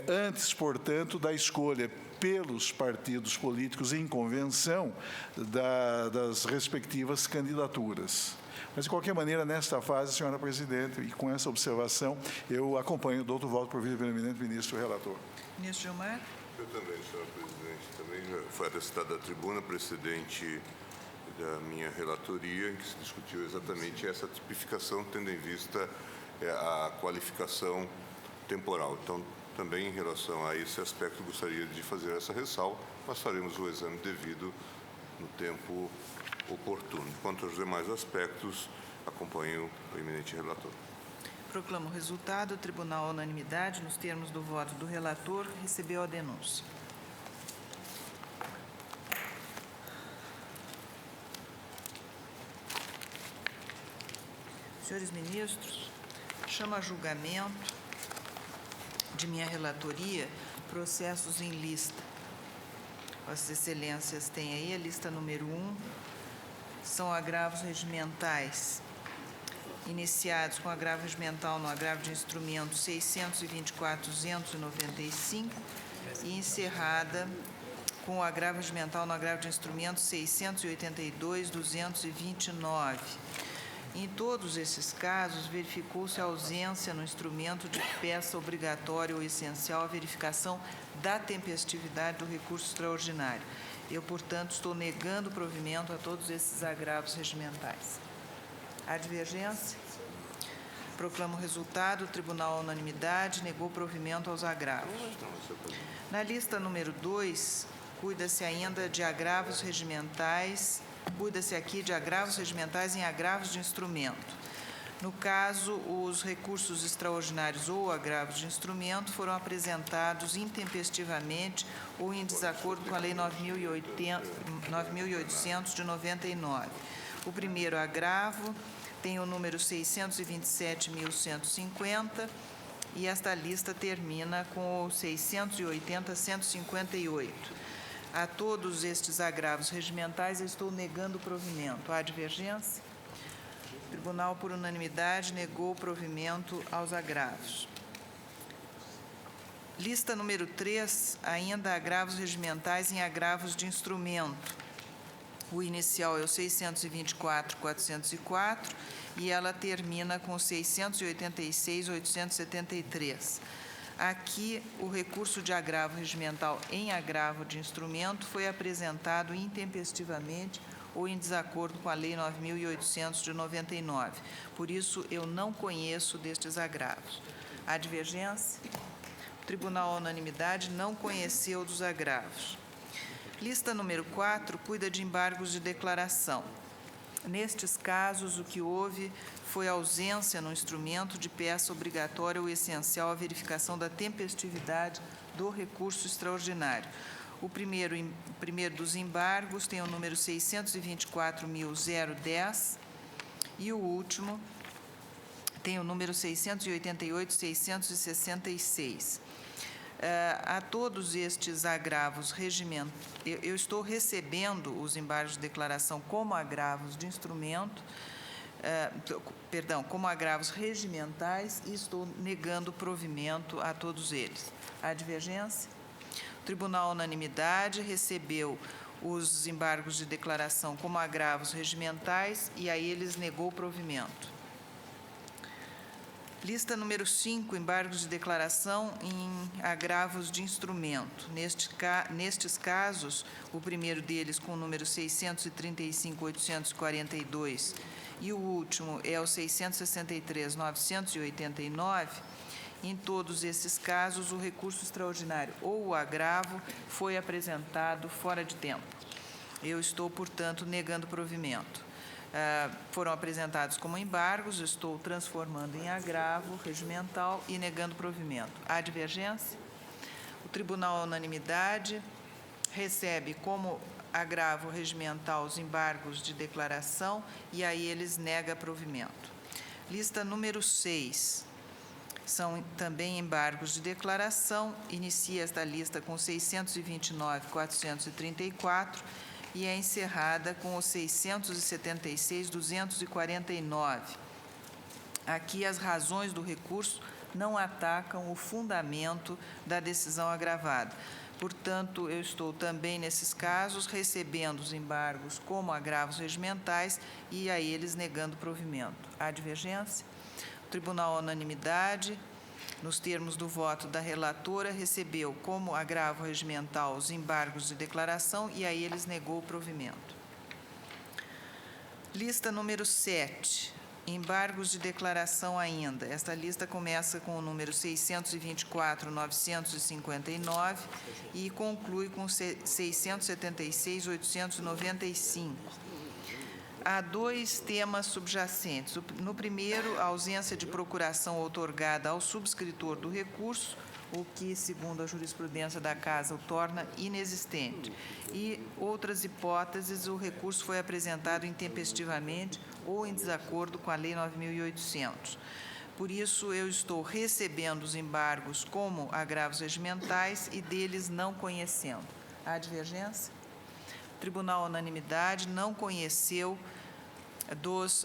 antes, portanto, da escolha pelos partidos políticos em convenção das respectivas candidaturas. Mas, de qualquer maneira, nesta fase, senhora presidente, e com essa observação, eu acompanho o doutor voto provido pelo eminente ministro relator. Ministro Gilmar. Eu também, senhora presidente. Também já foi atestado da tribuna, precedente da minha relatoria, em que se discutiu exatamente essa tipificação, tendo em vista a qualificação temporal. Então, também em relação a esse aspecto, gostaria de fazer essa ressalva, mas faremos o exame devido no tempo oportuno. Quanto aos demais aspectos, acompanho o eminente relator. Proclamo o resultado. O tribunal, à unanimidade, nos termos do voto do relator, recebeu a denúncia. Senhores ministros, chamo a julgamento de minha relatoria processos em lista. Vossas Excelências têm aí a lista número 1, são agravos regimentais, iniciados com agravo regimental no agravo de instrumento 624.295 e encerrada com o agravo regimental no agravo de instrumento 682.229. Em todos esses casos, verificou-se a ausência no instrumento de peça obrigatória ou essencial à verificação da tempestividade do recurso extraordinário. Eu, portanto, estou negando o provimento a todos esses agravos regimentais. Há divergência? Proclamo o resultado. O tribunal, à unanimidade, negou provimento aos agravos. Na lista número 2, cuida-se ainda de agravos regimentais. Cuida-se aqui de agravos regimentais em agravos de instrumento. No caso, os recursos extraordinários ou agravos de instrumento foram apresentados intempestivamente ou em desacordo com a Lei 9.800 de 99. O primeiro agravo tem o número 627.150 e esta lista termina com o 680.158. A todos estes agravos regimentais, eu estou negando o provimento. Há divergência? O tribunal, por unanimidade, negou o provimento aos agravos. Lista número 3, ainda agravos regimentais em agravos de instrumento. O inicial é o 624.404 e ela termina com 686.873. Aqui, o recurso de agravo regimental em agravo de instrumento foi apresentado intempestivamente ou em desacordo com a Lei 9.800 de 99. Por isso, eu não conheço destes agravos. Há divergência? O tribunal, à unanimidade, não conheceu dos agravos. Lista número 4 cuida de embargos de declaração. Nestes casos, o que houve foi ausência no instrumento de peça obrigatória ou essencial à verificação da tempestividade do recurso extraordinário. O primeiro dos embargos tem o número 624.010 e o último tem o número 688.666. A todos estes agravos regimentais, eu estou recebendo os embargos de declaração como agravos de instrumento, como agravos regimentais e estou negando provimento a todos eles. Há divergência? O tribunal, à unanimidade, recebeu os embargos de declaração como agravos regimentais e a eles negou o provimento. Lista número 5, embargos de declaração em agravos de instrumento. Nestes casos, o primeiro deles com o número 635.842 e o último é o 663.989. Em todos esses casos, o recurso extraordinário ou o agravo foi apresentado fora de tempo. Eu estou, portanto, negando provimento. Foram apresentados como embargos, estou transformando em agravo regimental e negando provimento. Há divergência? O tribunal, à unanimidade, recebe como agravo regimental os embargos de declaração e a eles nega provimento. Lista número 6. São também embargos de declaração. Inicia esta lista com 629.434 e é encerrada com os 676.249. Aqui as razões do recurso não atacam o fundamento da decisão agravada. Portanto, eu estou também, nesses casos, recebendo os embargos como agravos regimentais e a eles negando provimento. Há divergência? O tribunal, à unanimidade, nos termos do voto da relatora, recebeu como agravo regimental os embargos de declaração e a eles negou o provimento. Lista número 7, embargos de declaração ainda. Esta lista começa com o número 624.959 e conclui com 676.895. Há 2 temas subjacentes. No primeiro, a ausência de procuração outorgada ao subscritor do recurso, o que, segundo a jurisprudência da Casa, o torna inexistente. E outras hipóteses, o recurso foi apresentado intempestivamente ou em desacordo com a Lei 9.800. Por isso, eu estou recebendo os embargos como agravos regimentais e deles não conhecendo. Há divergência? O Tribunal, unanimidade, não conheceu dos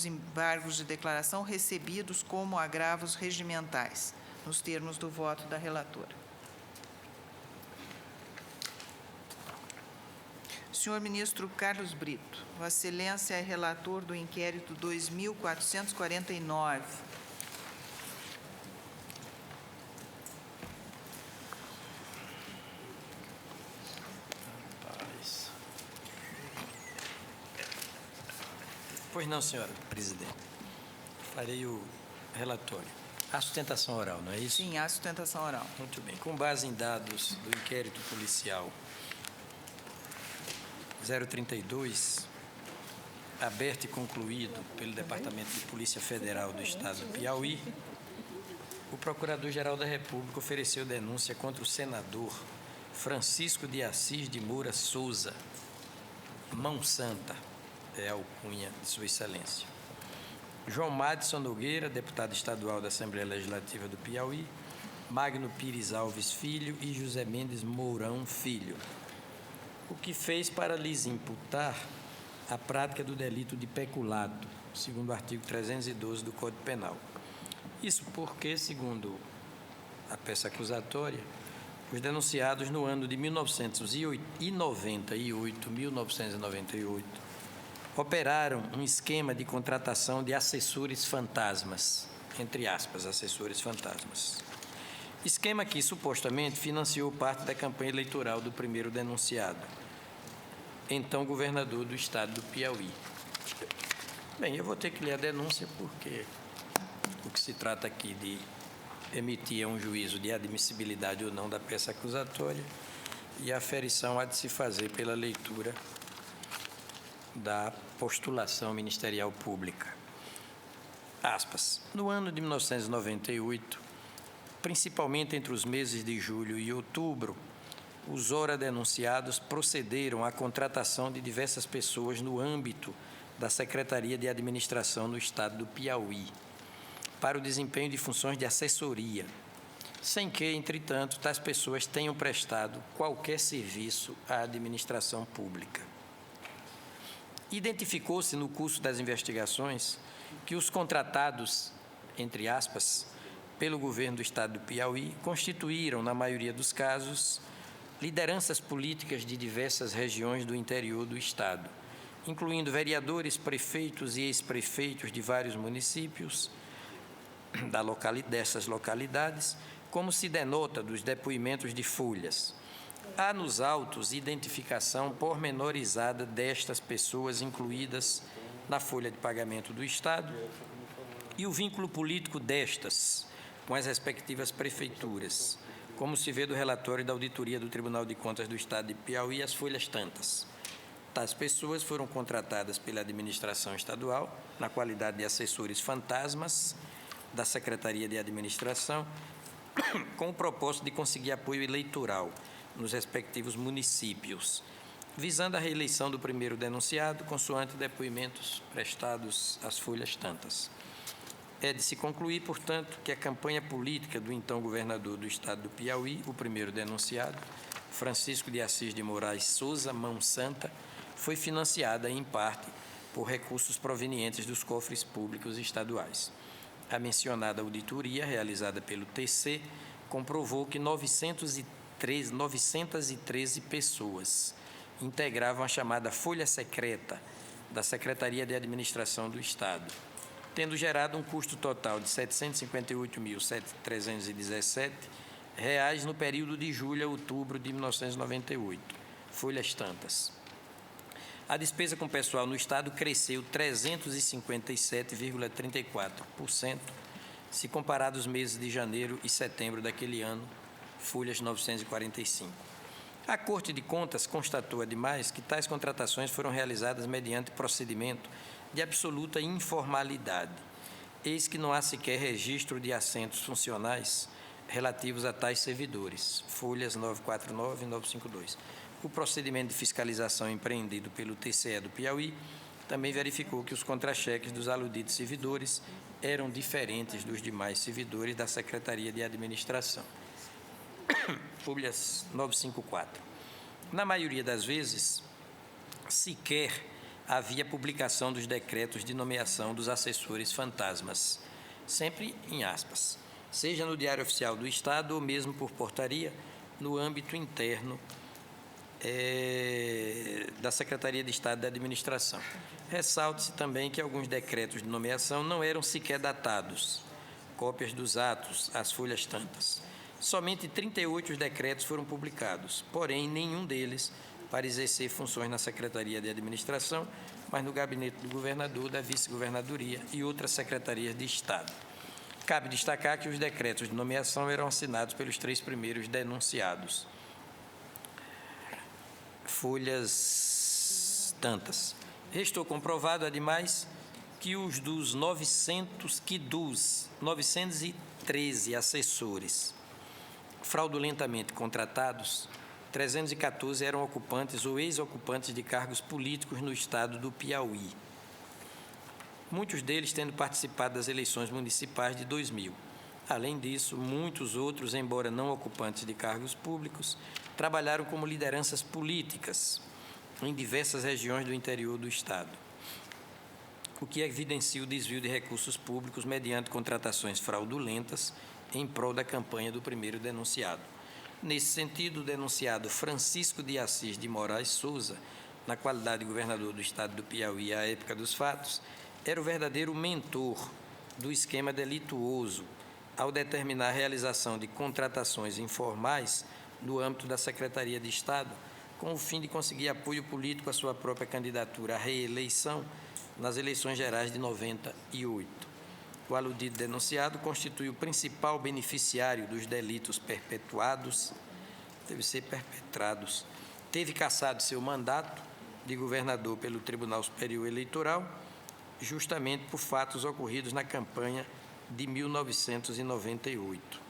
embargos de declaração recebidos como agravos regimentais, nos termos do voto da relatora. Senhor ministro Carlos Brito, Vossa Excelência é relator do inquérito 2449. Pois não, senhora presidente. Farei o relatório. Há sustentação oral, não é isso? Sim, há sustentação oral. Muito bem. Com base em dados do inquérito policial 032, aberto e concluído pelo Departamento de Polícia Federal do Estado do Piauí, o Procurador-Geral da República ofereceu denúncia contra o senador Francisco de Assis de Moura Souza, Mão Santa, é a alcunha de Sua Excelência. João Madison Nogueira, deputado estadual da Assembleia Legislativa do Piauí, Magno Pires Alves Filho e José Mendes Mourão Filho, o que fez para lhes imputar a prática do delito de peculato, segundo o artigo 312 do Código Penal. Isso porque, segundo a peça acusatória, os denunciados no ano de 1998, operaram um esquema de contratação de assessores fantasmas, entre aspas, assessores fantasmas. Esquema que, supostamente, financiou parte da campanha eleitoral do primeiro denunciado, então governador do estado do Piauí. Bem, eu vou ter que ler a denúncia porque o que se trata aqui de emitir um juízo de admissibilidade ou não da peça acusatória e a aferição há de se fazer pela leitura da postulação ministerial pública. Aspas. No ano de 1998, principalmente entre os meses de julho e outubro, os ora denunciados procederam à contratação de diversas pessoas no âmbito da Secretaria de Administração no Estado do Piauí, para o desempenho de funções de assessoria, sem que, entretanto, tais pessoas tenham prestado qualquer serviço à administração pública. Identificou-se no curso das investigações que os contratados, entre aspas, pelo governo do Estado do Piauí, constituíram, na maioria dos casos, lideranças políticas de diversas regiões do interior do Estado, incluindo vereadores, prefeitos e ex-prefeitos de vários municípios dessas localidades, como se denota dos depoimentos de folhas. Há nos autos identificação pormenorizada destas pessoas incluídas na folha de pagamento do Estado e o vínculo político destas com as respectivas prefeituras, como se vê do relatório da Auditoria do Tribunal de Contas do Estado de Piauí, as folhas tantas. Tais pessoas foram contratadas pela administração estadual, na qualidade de assessores fantasmas da Secretaria de Administração, com o propósito de conseguir apoio eleitoral nos respectivos municípios, visando a reeleição do primeiro denunciado, consoante depoimentos prestados às folhas tantas. É de se concluir, portanto, que a campanha política do então governador do Estado do Piauí, o primeiro denunciado, Francisco de Assis de Moraes Souza, Mão Santa, foi financiada, em parte, por recursos provenientes dos cofres públicos estaduais. A mencionada auditoria, realizada pelo TC, comprovou que 913 pessoas integravam a chamada Folha Secreta da Secretaria de Administração do Estado, tendo gerado um custo total de R$ 758.317 no período de julho a outubro de 1998. Folhas tantas. A despesa com pessoal no Estado cresceu 357,34%, se comparado os meses de janeiro e setembro daquele ano, folhas 945. A Corte de Contas constatou, ademais, que tais contratações foram realizadas mediante procedimento de absoluta informalidade. Eis que não há sequer registro de assentos funcionais relativos a tais servidores, folhas 949 e 952. O procedimento de fiscalização empreendido pelo TCE do Piauí também verificou que os contra-cheques dos aludidos servidores eram diferentes dos demais servidores da Secretaria de Administração. Folhas 954. Na maioria das vezes, sequer havia publicação dos decretos de nomeação dos assessores fantasmas, sempre em aspas, seja no Diário Oficial do Estado ou mesmo por portaria no âmbito interno da Secretaria de Estado da Administração. Ressalte-se também que alguns decretos de nomeação não eram sequer datados, cópias dos atos, as folhas tantas. Somente 38 decretos foram publicados, porém nenhum deles para exercer funções na Secretaria de Administração, mas no gabinete do governador, da vice-governadoria e outras secretarias de Estado. Cabe destacar que os decretos de nomeação eram assinados pelos 3 primeiros denunciados. Folhas tantas. Restou comprovado, ademais, que os dos 913 assessores fraudulentamente contratados, 314 eram ocupantes ou ex-ocupantes de cargos políticos no estado do Piauí. Muitos deles tendo participado das eleições municipais de 2000. Além disso, muitos outros, embora não ocupantes de cargos públicos, trabalharam como lideranças políticas em diversas regiões do interior do estado, o que evidencia o desvio de recursos públicos mediante contratações fraudulentas em prol da campanha do primeiro denunciado. Nesse sentido, o denunciado Francisco de Assis de Moraes Souza, na qualidade de governador do estado do Piauí à época dos fatos, era o verdadeiro mentor do esquema delituoso ao determinar a realização de contratações informais no âmbito da Secretaria de Estado, com o fim de conseguir apoio político à sua própria candidatura à reeleição nas eleições gerais de 98. O aludido denunciado constitui o principal beneficiário dos delitos perpetrados, teve cassado seu mandato de governador pelo Tribunal Superior Eleitoral, justamente por fatos ocorridos na campanha de 1998.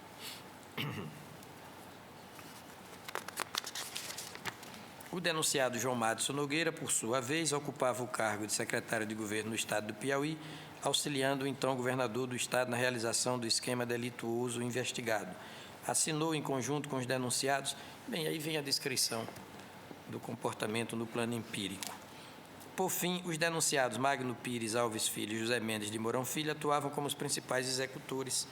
O denunciado João Madison Nogueira, por sua vez, ocupava o cargo de secretário de governo no estado do Piauí, auxiliando o então governador do estado na realização do esquema delituoso investigado. Assinou, em conjunto com os denunciados, bem, aí vem a descrição do comportamento no plano empírico. Por fim, os denunciados Magno Pires Alves Filho e José Mendes de Mourão Filho atuavam como os principais executores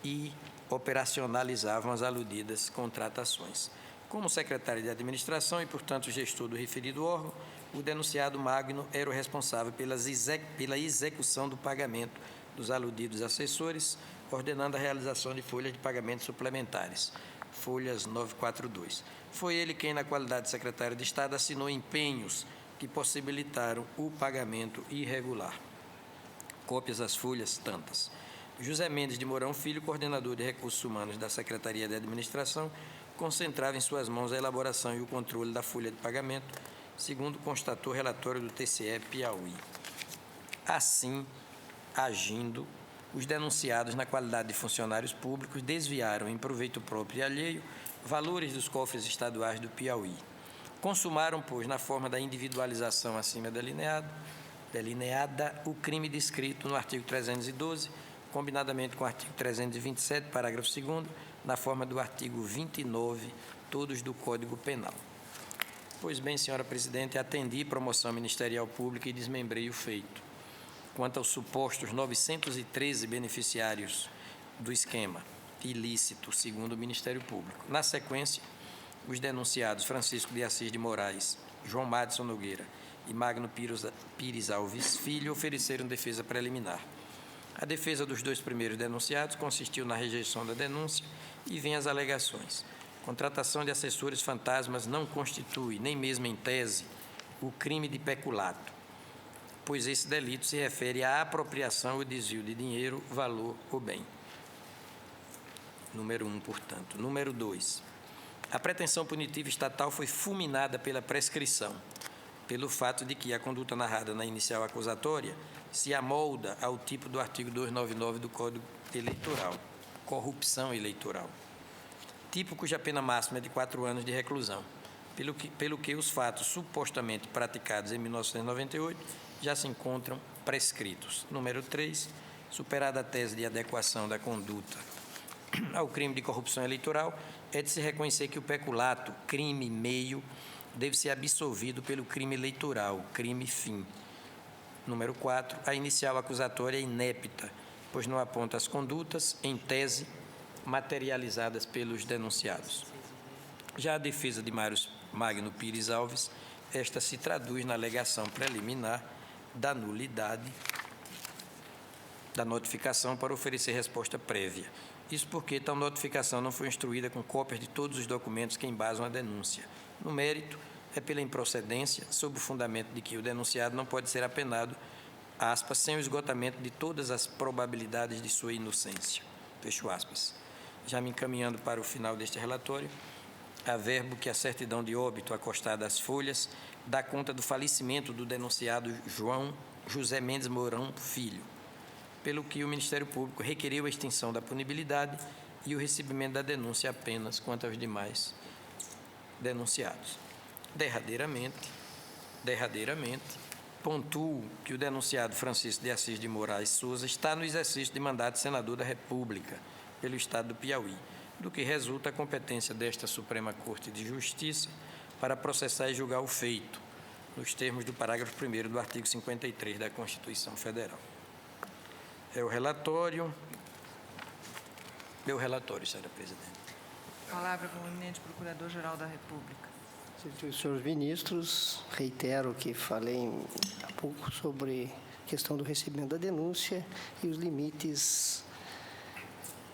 e operacionalizavam as aludidas contratações. Como secretário de administração e, portanto, gestor do referido órgão, o denunciado Magno era o responsável pela execução do pagamento dos aludidos assessores, ordenando a realização de folhas de pagamento suplementares, folhas 942. Foi ele quem, na qualidade de secretário de Estado, assinou empenhos que possibilitaram o pagamento irregular. Cópias das folhas tantas. José Mendes de Mourão Filho, coordenador de Recursos Humanos da Secretaria de Administração, concentrava em suas mãos a elaboração e o controle da folha de pagamento, segundo constatou o relatório do TCE Piauí. Assim, agindo, os denunciados, na qualidade de funcionários públicos, desviaram em proveito próprio e alheio valores dos cofres estaduais do Piauí. Consumaram, pois, na forma da individualização acima delineada, o crime descrito no artigo 312, combinadamente com o artigo 327, parágrafo 2º, na forma do artigo 29, todos do Código Penal. Pois bem, senhora presidente, atendi promoção ministerial pública e desmembrei o feito. Quanto aos supostos 913 beneficiários do esquema ilícito, segundo o Ministério Público. Na sequência, os denunciados Francisco de Assis de Moraes, João Madison Nogueira e Magno Pires Alves Filho ofereceram defesa preliminar. A defesa dos 2 primeiros denunciados consistiu na rejeição da denúncia e vem as alegações. Contratação de assessores fantasmas não constitui, nem mesmo em tese, o crime de peculato, pois esse delito se refere à apropriação ou desvio de dinheiro, valor ou bem. Número 1, portanto. Número 2. A pretensão punitiva estatal foi fulminada pela prescrição, pelo fato de que a conduta narrada na inicial acusatória se amolda ao tipo do artigo 299 do Código Eleitoral, corrupção eleitoral, tipo cuja pena máxima é de 4 anos de reclusão, pelo que os fatos supostamente praticados em 1998 já se encontram prescritos. Número 3, superada a tese de adequação da conduta ao crime de corrupção eleitoral, é de se reconhecer que o peculato, crime meio, deve ser absolvido pelo crime eleitoral, crime fim. Número 4, a inicial acusatória é inépita, pois não aponta as condutas, em tese, materializadas pelos denunciados. Já a defesa de Magno Pires Alves, esta se traduz na alegação preliminar da nulidade da notificação para oferecer resposta prévia. Isso porque tal notificação não foi instruída com cópias de todos os documentos que embasam a denúncia. No mérito, é pela improcedência, sob o fundamento de que o denunciado não pode ser apenado, aspas, sem o esgotamento de todas as probabilidades de sua inocência. Fecho aspas. Já me encaminhando para o final deste relatório, averbo que a certidão de óbito acostada às folhas dá conta do falecimento do denunciado João José Mendes Mourão Filho, pelo que o Ministério Público requeriu a extinção da punibilidade e o recebimento da denúncia apenas quanto aos demais denunciados. Derradeiramente, pontuo que o denunciado Francisco de Assis de Moraes Souza está no exercício de mandato de senador da República pelo Estado do Piauí, do que resulta a competência desta Suprema Corte de Justiça para processar e julgar o feito, nos termos do parágrafo 1º do artigo 53 da Constituição Federal. É o relatório. Meu relatório, senhora presidente. Palavra com o eminente Procurador-Geral da República. Senhores ministros, reitero que falei há pouco sobre a questão do recebimento da denúncia e os limites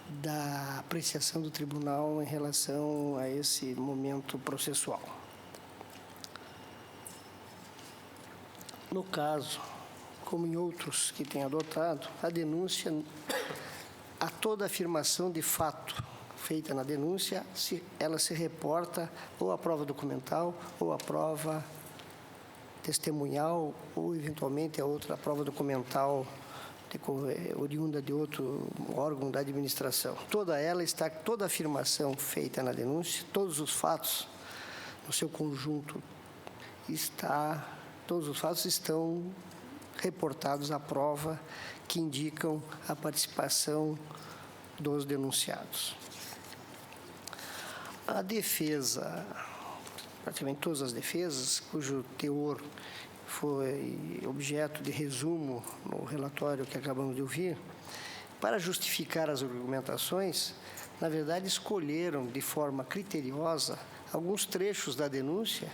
da apreciação do tribunal em relação a esse momento processual. No caso, como em outros que tem adotado, a denúncia, a toda afirmação de fato feita na denúncia, ela se reporta ou à prova documental ou à prova testemunhal ou, eventualmente, a outra prova documental oriunda de outro órgão da administração. Toda afirmação feita na denúncia, todos os fatos, no seu conjunto, todos os fatos estão reportados à prova que indicam a participação dos denunciados. A defesa, praticamente todas as defesas, cujo teor foi objeto de resumo no relatório que acabamos de ouvir, para justificar as argumentações, na verdade, escolheram de forma criteriosa alguns trechos da denúncia,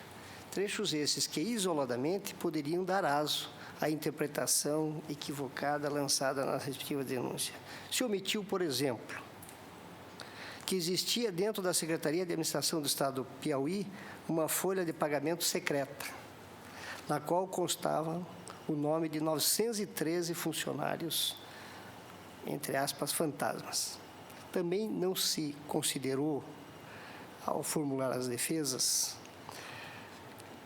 trechos esses que, isoladamente, poderiam dar aso à interpretação equivocada lançada na respectiva denúncia. Se omitiu, por exemplo, que existia dentro da Secretaria de Administração do Estado do Piauí uma folha de pagamento secreta, na qual constava o nome de 913 funcionários, entre aspas, fantasmas. Também não se considerou, ao formular as defesas,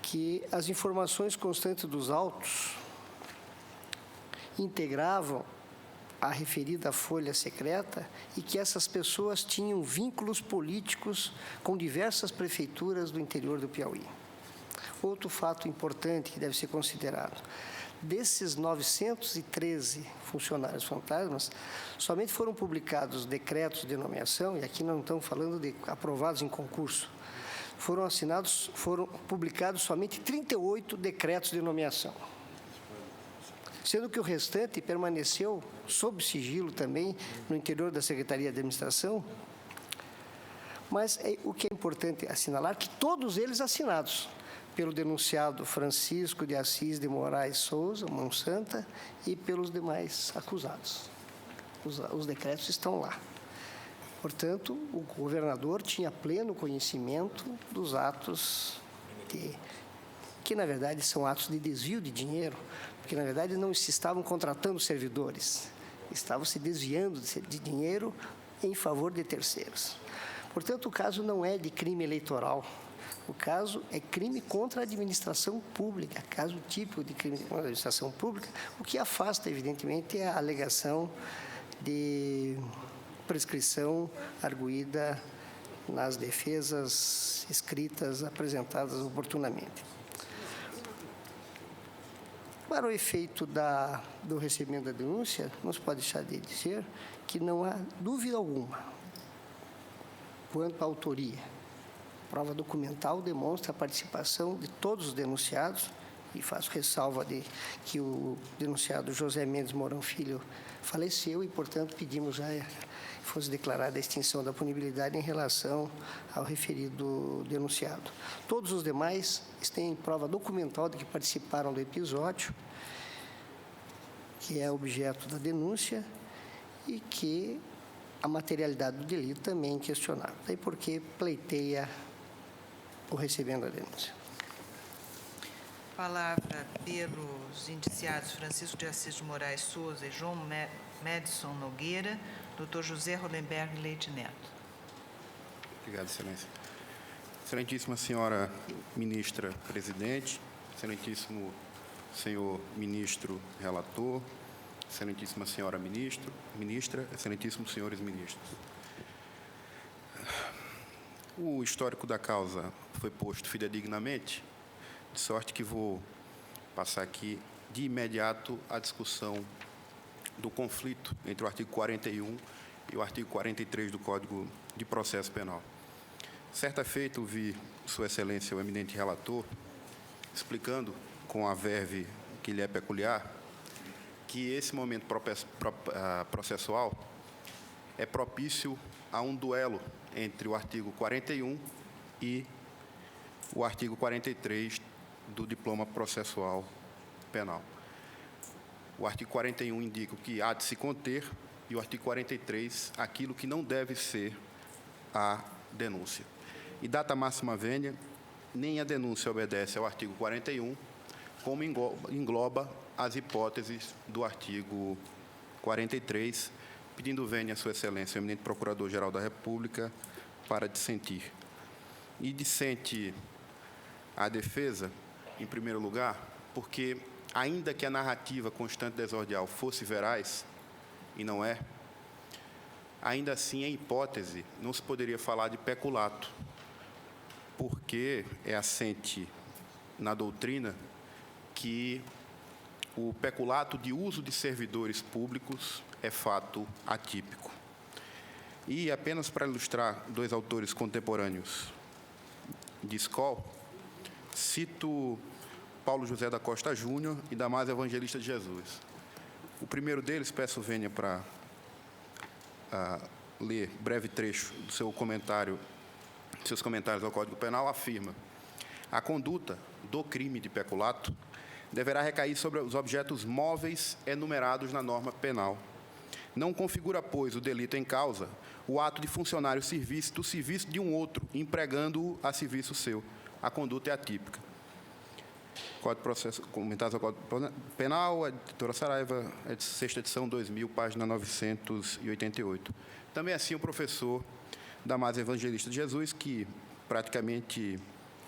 que as informações constantes dos autos integravam a referida folha secreta e que essas pessoas tinham vínculos políticos com diversas prefeituras do interior do Piauí. Outro fato importante que deve ser considerado: desses 913 funcionários fantasmas, somente foram publicados decretos de nomeação, e aqui não estamos falando de aprovados em concurso, foram publicados somente 38 decretos de nomeação, sendo que o restante permaneceu sob sigilo também no interior da Secretaria de Administração. Mas o que é importante assinalar que todos eles assinados pelo denunciado Francisco de Assis de Moraes Souza, Monsanta, e pelos demais acusados. Os decretos estão lá. Portanto, o governador tinha pleno conhecimento dos atos que, na verdade, são atos de desvio de dinheiro, porque, na verdade, não se estavam contratando servidores, estavam se desviando de dinheiro em favor de terceiros. Portanto, o caso não é de crime eleitoral, o caso é crime contra a administração pública, caso típico de crime contra a administração pública, o que afasta, evidentemente, a alegação de prescrição arguída nas defesas escritas apresentadas oportunamente. Para o efeito do recebimento da denúncia, não se pode deixar de dizer que não há dúvida alguma quanto à autoria. A prova documental demonstra a participação de todos os denunciados, e faço ressalva de que o denunciado José Mendes Mourão Filho faleceu e, portanto, pedimos já que fosse declarada a extinção da punibilidade em relação ao referido denunciado. Todos os demais têm prova documental de que participaram do episódio, que é objeto da denúncia, e que a materialidade do delito também é inquestionável. Daí porque pleiteia o recebendo da denúncia. Palavra pelos indiciados Francisco de Assis de Moraes Souza e João Madison Nogueira, Dr. José Rolenberg Leite Neto. Obrigado, Excelência. Excelentíssima senhora ministra presidente, excelentíssimo senhor ministro relator, excelentíssima senhora ministra, excelentíssimos senhores ministros. O histórico da causa foi posto fidedignamente, de sorte que vou passar aqui de imediato a discussão do conflito entre o artigo 41 e o artigo 43 do Código de Processo Penal. Certa feita, ouvi Sua Excelência, o eminente relator, explicando, com a verve que lhe é peculiar, que esse momento processual é propício a um duelo entre o artigo 41 e o artigo 43 do Diploma Processual Penal. O artigo 41 indica o que há de se conter e o artigo 43 aquilo que não deve ser a denúncia. E data máxima vênia, nem a denúncia obedece ao artigo 41, como engloba as hipóteses do artigo 43, pedindo vênia a Sua Excelência, o eminente Procurador-Geral da República, para dissentir. E dissente a defesa, em primeiro lugar, porque, ainda que a narrativa constante desordial fosse veraz, e não é, ainda assim, em hipótese, não se poderia falar de peculato, porque é assente na doutrina que o peculato de uso de servidores públicos é fato atípico. E, apenas para ilustrar dois autores contemporâneos de escola, cito Paulo José da Costa Júnior e Damásio Evangelista de Jesus. O primeiro deles, peço vênia para ler breve trecho do seu comentário, seus comentários ao Código Penal, afirma: a conduta do crime de peculato deverá recair sobre os objetos móveis enumerados na norma penal. Não configura, pois, o delito em causa o ato de funcionário do serviço de um outro, empregando-o a serviço seu. A conduta é atípica. Código de Processo, Comentários ao Código Penal, editora Saraiva, sexta edição, 2000, página 988. Também assim o professor Damásio Evangelista de Jesus, que praticamente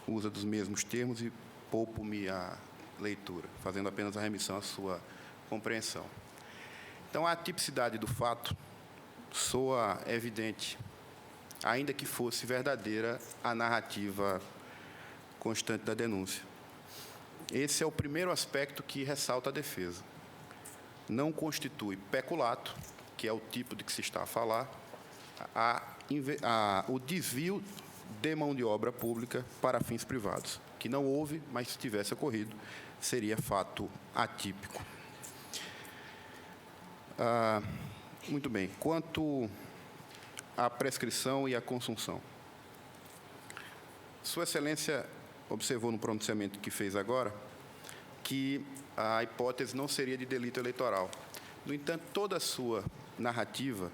usa dos mesmos termos e poupo-me a leitura, fazendo apenas a remissão à sua compreensão. Então, a atipicidade do fato soa evidente, ainda que fosse verdadeira a narrativa constante da denúncia. Esse é o primeiro aspecto que ressalta a defesa. Não constitui peculato, que é o tipo de que se está a falar, o desvio de mão de obra pública para fins privados, que não houve, mas se tivesse ocorrido, seria fato atípico. Muito bem. Quanto à prescrição e à consunção, Sua Excelência observou no pronunciamento que fez agora que a hipótese não seria de delito eleitoral. No entanto, toda a sua narrativa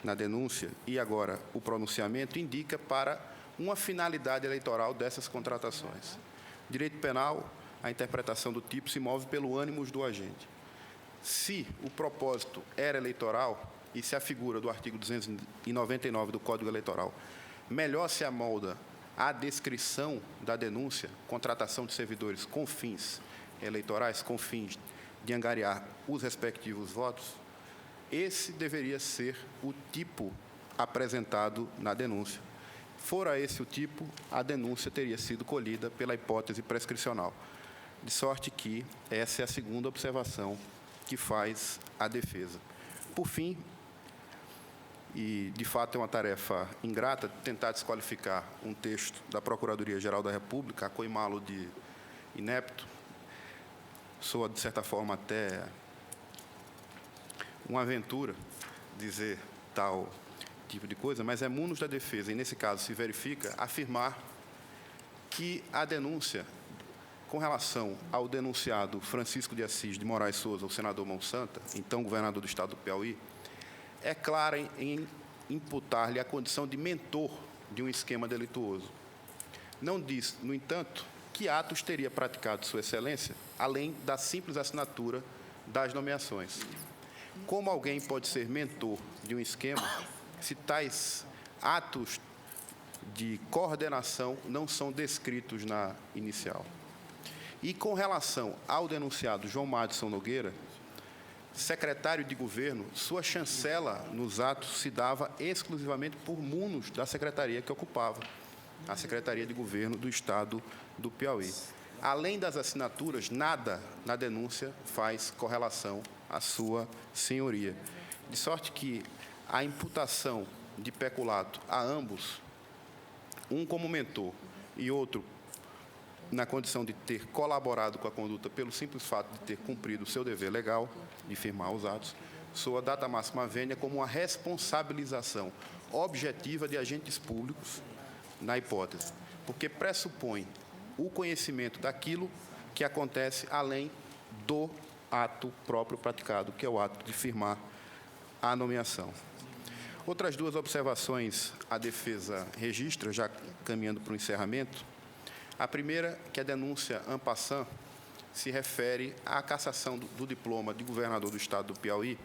na denúncia e agora o pronunciamento indica para uma finalidade eleitoral dessas contratações. Direito penal, a interpretação do tipo se move pelo ânimos do agente. Se o propósito era eleitoral e se a figura do artigo 299 do Código Eleitoral melhor se amolda à descrição da denúncia, contratação de servidores com fins eleitorais, com fins de angariar os respectivos votos, esse deveria ser o tipo apresentado na denúncia. Fora esse o tipo, a denúncia teria sido colhida pela hipótese prescricional. De sorte que essa é a segunda observação que faz a defesa. Por fim, e de fato é uma tarefa ingrata, tentar desqualificar um texto da Procuradoria-Geral da República, acoimá-lo de inepto, soa, de certa forma, até uma aventura dizer tal tipo de coisa, mas é munus da defesa, e nesse caso se verifica, afirmar que a denúncia com relação ao denunciado Francisco de Assis de Moraes Souza, o senador Monsanta, então governador do estado do Piauí, é clara em imputar-lhe a condição de mentor de um esquema delituoso. Não diz, no entanto, que atos teria praticado Sua Excelência, além da simples assinatura das nomeações. Como alguém pode ser mentor de um esquema se tais atos de coordenação não são descritos na inicial? E com relação ao denunciado João Madison Nogueira, secretário de governo, sua chancela nos atos se dava exclusivamente por munus da secretaria que ocupava, a Secretaria de Governo do Estado do Piauí. Além das assinaturas, nada na denúncia faz correlação à sua senhoria. De sorte que a imputação de peculato a ambos, um como mentor e outro na condição de ter colaborado com a conduta pelo simples fato de ter cumprido o seu dever legal de firmar os atos, soa data máxima vênia como uma responsabilização objetiva de agentes públicos na hipótese, porque pressupõe o conhecimento daquilo que acontece além do ato próprio praticado, que é o ato de firmar a nomeação. Outras duas observações a defesa registra, já caminhando para o encerramento. A primeira, que a denúncia en passant se refere à cassação do diploma de governador do estado do Piauí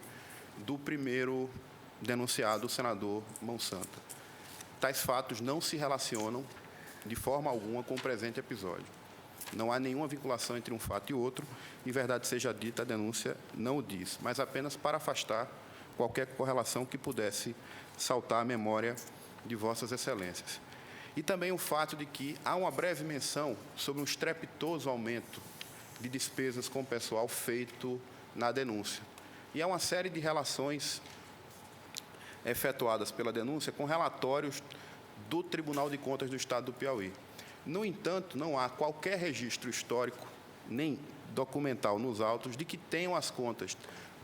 do primeiro denunciado, o senador Monsanta. Tais fatos não se relacionam de forma alguma com o presente episódio. Não há nenhuma vinculação entre um fato e outro, em verdade seja dita, a denúncia não o diz, mas apenas para afastar qualquer correlação que pudesse saltar à memória de Vossas Excelências. E também o fato de que há uma breve menção sobre um estrepitoso aumento de despesas com o pessoal feito na denúncia. E há uma série de relações efetuadas pela denúncia com relatórios do Tribunal de Contas do Estado do Piauí. No entanto, não há qualquer registro histórico, nem documental nos autos, de que tenham as contas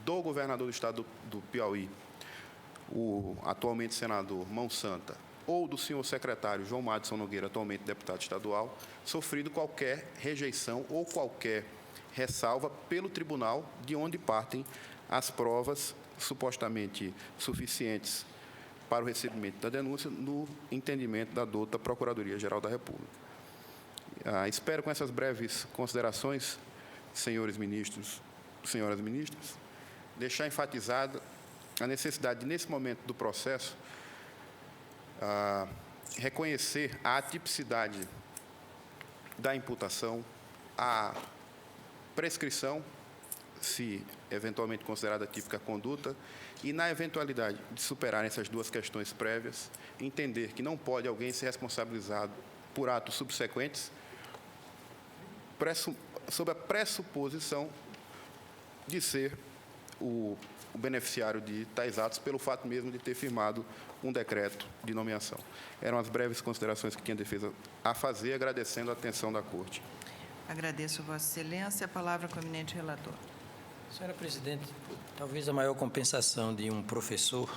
do governador do Estado do Piauí, o atualmente senador Monsanta, ou do senhor secretário João Madison Nogueira, atualmente deputado estadual, sofrido qualquer rejeição ou qualquer ressalva pelo tribunal, de onde partem as provas supostamente suficientes para o recebimento da denúncia no entendimento da douta Procuradoria-Geral da República. Espero, com essas breves considerações, senhores ministros, senhoras ministras, deixar enfatizada a necessidade de, nesse momento do processo, reconhecer a atipicidade da imputação, a prescrição, se eventualmente considerada típica conduta, e, na eventualidade de superar essas duas questões prévias, entender que não pode alguém ser responsabilizado por atos subsequentes sob a pressuposição de ser o beneficiário de tais atos pelo fato mesmo de ter firmado um decreto de nomeação. Eram as breves considerações que tinha a defesa a fazer, agradecendo a atenção da Corte. Agradeço, Vossa Excelência. A palavra com o eminente relator. Senhora Presidente, talvez a maior compensação de um professor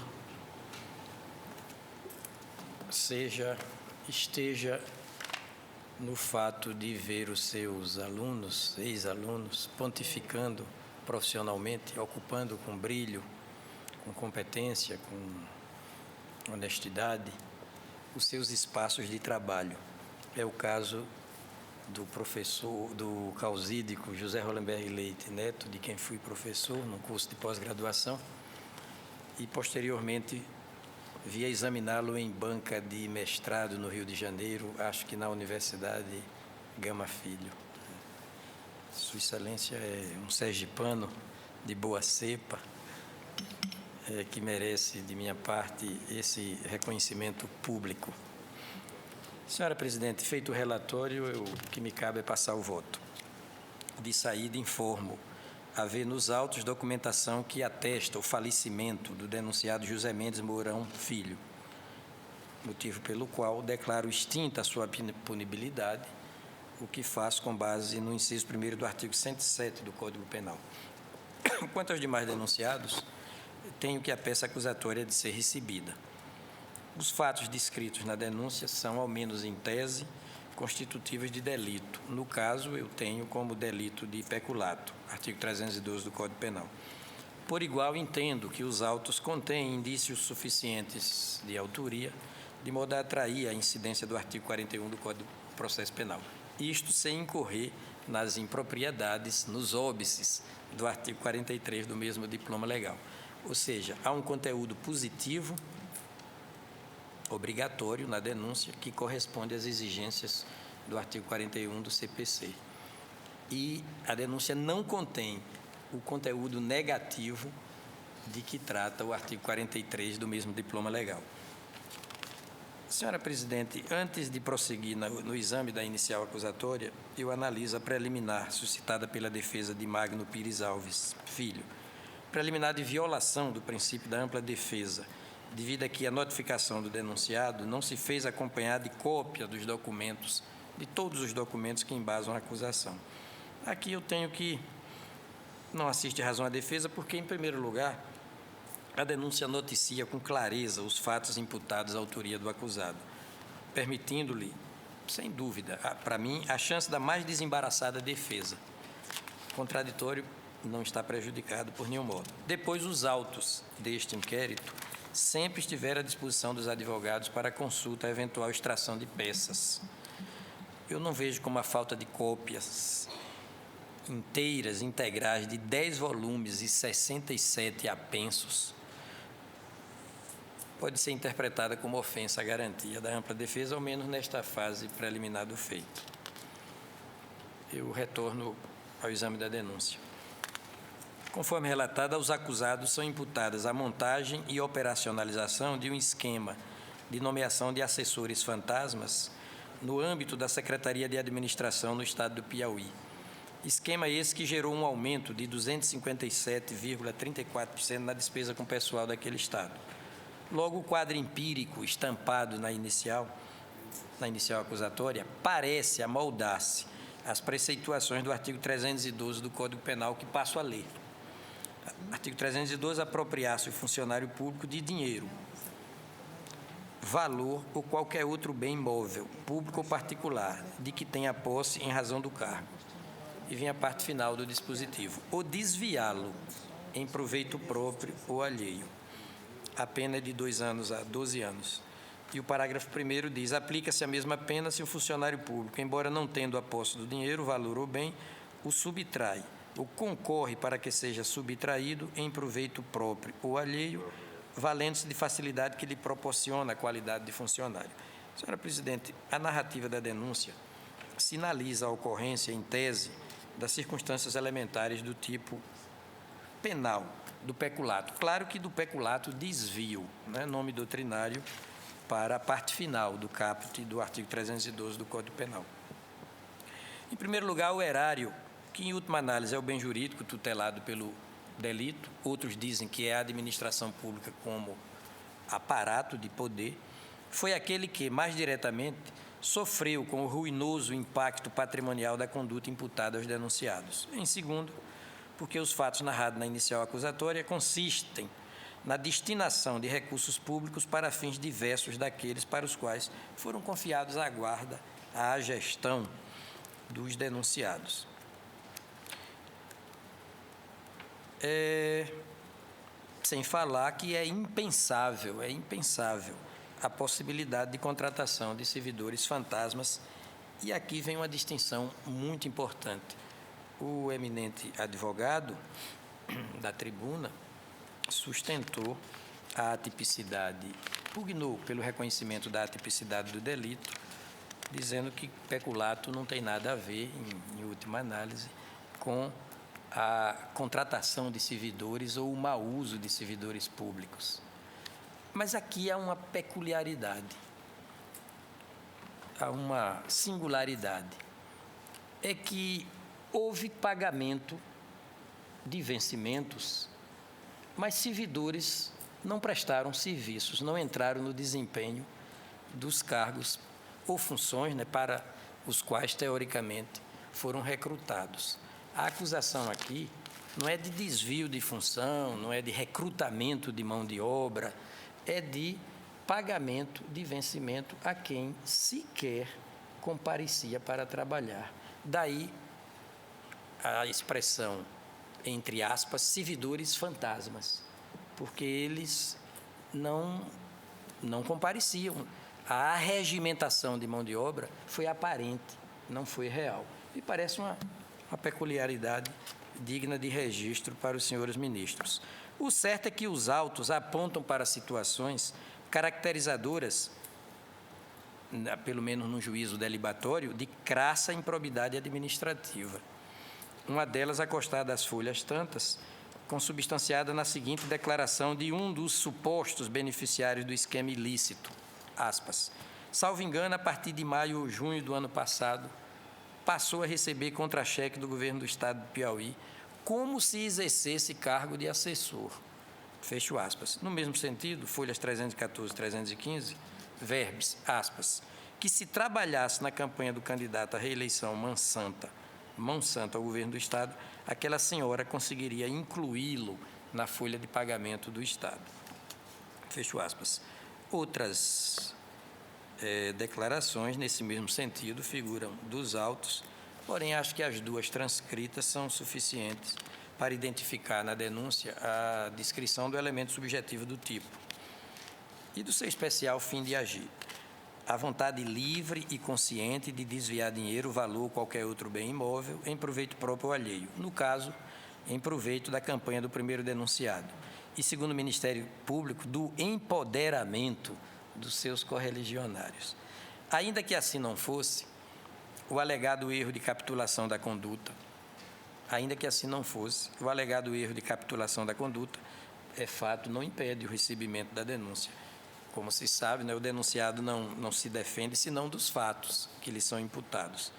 esteja no fato de ver os seus alunos, ex-alunos, pontificando profissionalmente, ocupando com brilho, com competência, com honestidade, os seus espaços de trabalho. É o caso do professor, do causídico José Hollenberg Leite, neto de quem fui professor no curso de pós-graduação, e posteriormente via examiná-lo em banca de mestrado no Rio de Janeiro, acho que na Universidade Gama Filho. Sua Excelência é um sergipano de boa cepa, que merece, de minha parte, esse reconhecimento público. Senhora Presidente, feito o relatório, o que me cabe é passar o voto. De saída, informo haver nos autos documentação que atesta o falecimento do denunciado José Mendes Mourão Filho, motivo pelo qual declaro extinta a sua punibilidade, o que faço com base no inciso 1º do artigo 107 do Código Penal. Quanto aos demais denunciados, tenho que a peça acusatória de ser recebida. Os fatos descritos na denúncia são, ao menos em tese, constitutivos de delito. No caso, eu tenho como delito de peculato, artigo 312 do Código Penal. Por igual, entendo que os autos contêm indícios suficientes de autoria, de modo a atrair a incidência do artigo 41 do Código de Processo Penal. Isto sem incorrer nas impropriedades, nos óbices do artigo 43 do mesmo diploma legal. Ou seja, há um conteúdo positivo, obrigatório na denúncia, que corresponde às exigências do artigo 41 do CPC. E a denúncia não contém o conteúdo negativo de que trata o artigo 43 do mesmo diploma legal. Senhora Presidente, antes de prosseguir no exame da inicial acusatória, eu analiso a preliminar suscitada pela defesa de Magno Pires Alves Filho, preliminar de violação do princípio da ampla defesa, devido a que a notificação do denunciado não se fez acompanhar de cópia dos documentos, de todos os documentos que embasam a acusação. Aqui eu tenho que não assiste razão à defesa, porque, em primeiro lugar, a denúncia noticia com clareza os fatos imputados à autoria do acusado, permitindo-lhe, sem dúvida, para mim, a chance da mais desembaraçada defesa. O contraditório não está prejudicado por nenhum modo. Depois, os autos deste inquérito sempre estiveram à disposição dos advogados para consulta a eventual extração de peças. Eu não vejo como a falta de cópias inteiras, integrais, de 10 volumes e 67 apensos pode ser interpretada como ofensa à garantia da ampla defesa, ao menos nesta fase preliminar do feito. Eu retorno ao exame da denúncia. Conforme relatado, aos acusados são imputadas a montagem e operacionalização de um esquema de nomeação de assessores fantasmas no âmbito da Secretaria de Administração no Estado do Piauí. Esquema esse que gerou um aumento de 257,34% na despesa com pessoal daquele Estado. Logo, o quadro empírico estampado na inicial acusatória parece amoldar-se às preceituações do artigo 312 do Código Penal, que passo a ler. Artigo 312, apropriar-se o funcionário público de dinheiro, valor ou qualquer outro bem imóvel, público ou particular, de que tenha posse em razão do cargo. E vem a parte final do dispositivo. Ou desviá-lo em proveito próprio ou alheio. A pena é de 2 anos a 12 anos. E o parágrafo 1º diz: aplica-se a mesma pena se o funcionário público, embora não tendo a posse do dinheiro, valor ou bem, o subtrai ou concorre para que seja subtraído em proveito próprio ou alheio, valendo-se de facilidade que lhe proporciona a qualidade de funcionário. Senhora Presidente, a narrativa da denúncia sinaliza a ocorrência, em tese, das circunstâncias elementares do tipo penal, do peculato. Claro que do peculato desvio, nome doutrinário, para a parte final do caput do artigo 312 do Código Penal. Em primeiro lugar, o erário, que em última análise é o bem jurídico tutelado pelo delito, outros dizem que é a administração pública como aparato de poder, foi aquele que, mais diretamente, sofreu com o ruinoso impacto patrimonial da conduta imputada aos denunciados. Em segundo, porque os fatos narrados na inicial acusatória consistem na destinação de recursos públicos para fins diversos daqueles para os quais foram confiados à guarda, à gestão dos denunciados. Sem falar que é impensável a possibilidade de contratação de servidores fantasmas E aqui vem uma distinção muito importante. O eminente advogado da tribuna sustentou a atipicidade, pugnou pelo reconhecimento da atipicidade do delito, dizendo que peculato não tem nada a ver, em última análise, com a contratação de servidores ou o mau uso de servidores públicos. Mas aqui há uma peculiaridade, há uma singularidade. É que houve pagamento de vencimentos, mas servidores não prestaram serviços, não entraram no desempenho dos cargos ou funções, né, para os quais, teoricamente, foram recrutados. A acusação aqui não é de desvio de função, não é de recrutamento de mão de obra, é de pagamento de vencimento a quem sequer comparecia para trabalhar. Daí a expressão, entre aspas, servidores fantasmas, porque eles não compareciam. A arregimentação de mão de obra foi aparente, não foi real. E parece uma peculiaridade digna de registro para os senhores ministros. O certo é que os autos apontam para situações caracterizadoras, pelo menos no juízo delibatório, de crassa improbidade administrativa. Uma delas acostada às folhas tantas, consubstanciada na seguinte declaração de um dos supostos beneficiários do esquema ilícito, aspas, salvo engano, a partir de maio ou junho do ano passado, passou a receber contra-cheque do governo do estado do Piauí, como se exercesse cargo de assessor. Fecho aspas. No mesmo sentido, folhas 314 e 315, verbes, aspas, que se trabalhasse na campanha do candidato à reeleição mão santa ao governo do estado, aquela senhora conseguiria incluí-lo na folha de pagamento do estado. Fecho aspas. Outras declarações nesse mesmo sentido figuram dos autos, porém acho que as duas transcritas são suficientes para identificar na denúncia a descrição do elemento subjetivo do tipo e do seu especial fim de agir. A vontade livre e consciente de desviar dinheiro, valor ou qualquer outro bem imóvel em proveito próprio ou alheio, no caso, em proveito da campanha do primeiro denunciado, e, segundo o Ministério Público, do empoderamento dos seus correligionários. Ainda que assim não fosse, o alegado erro de capitulação da conduta, é fato, não impede o recebimento da denúncia. Como se sabe, né, o denunciado não se defende senão dos fatos que lhe são imputados.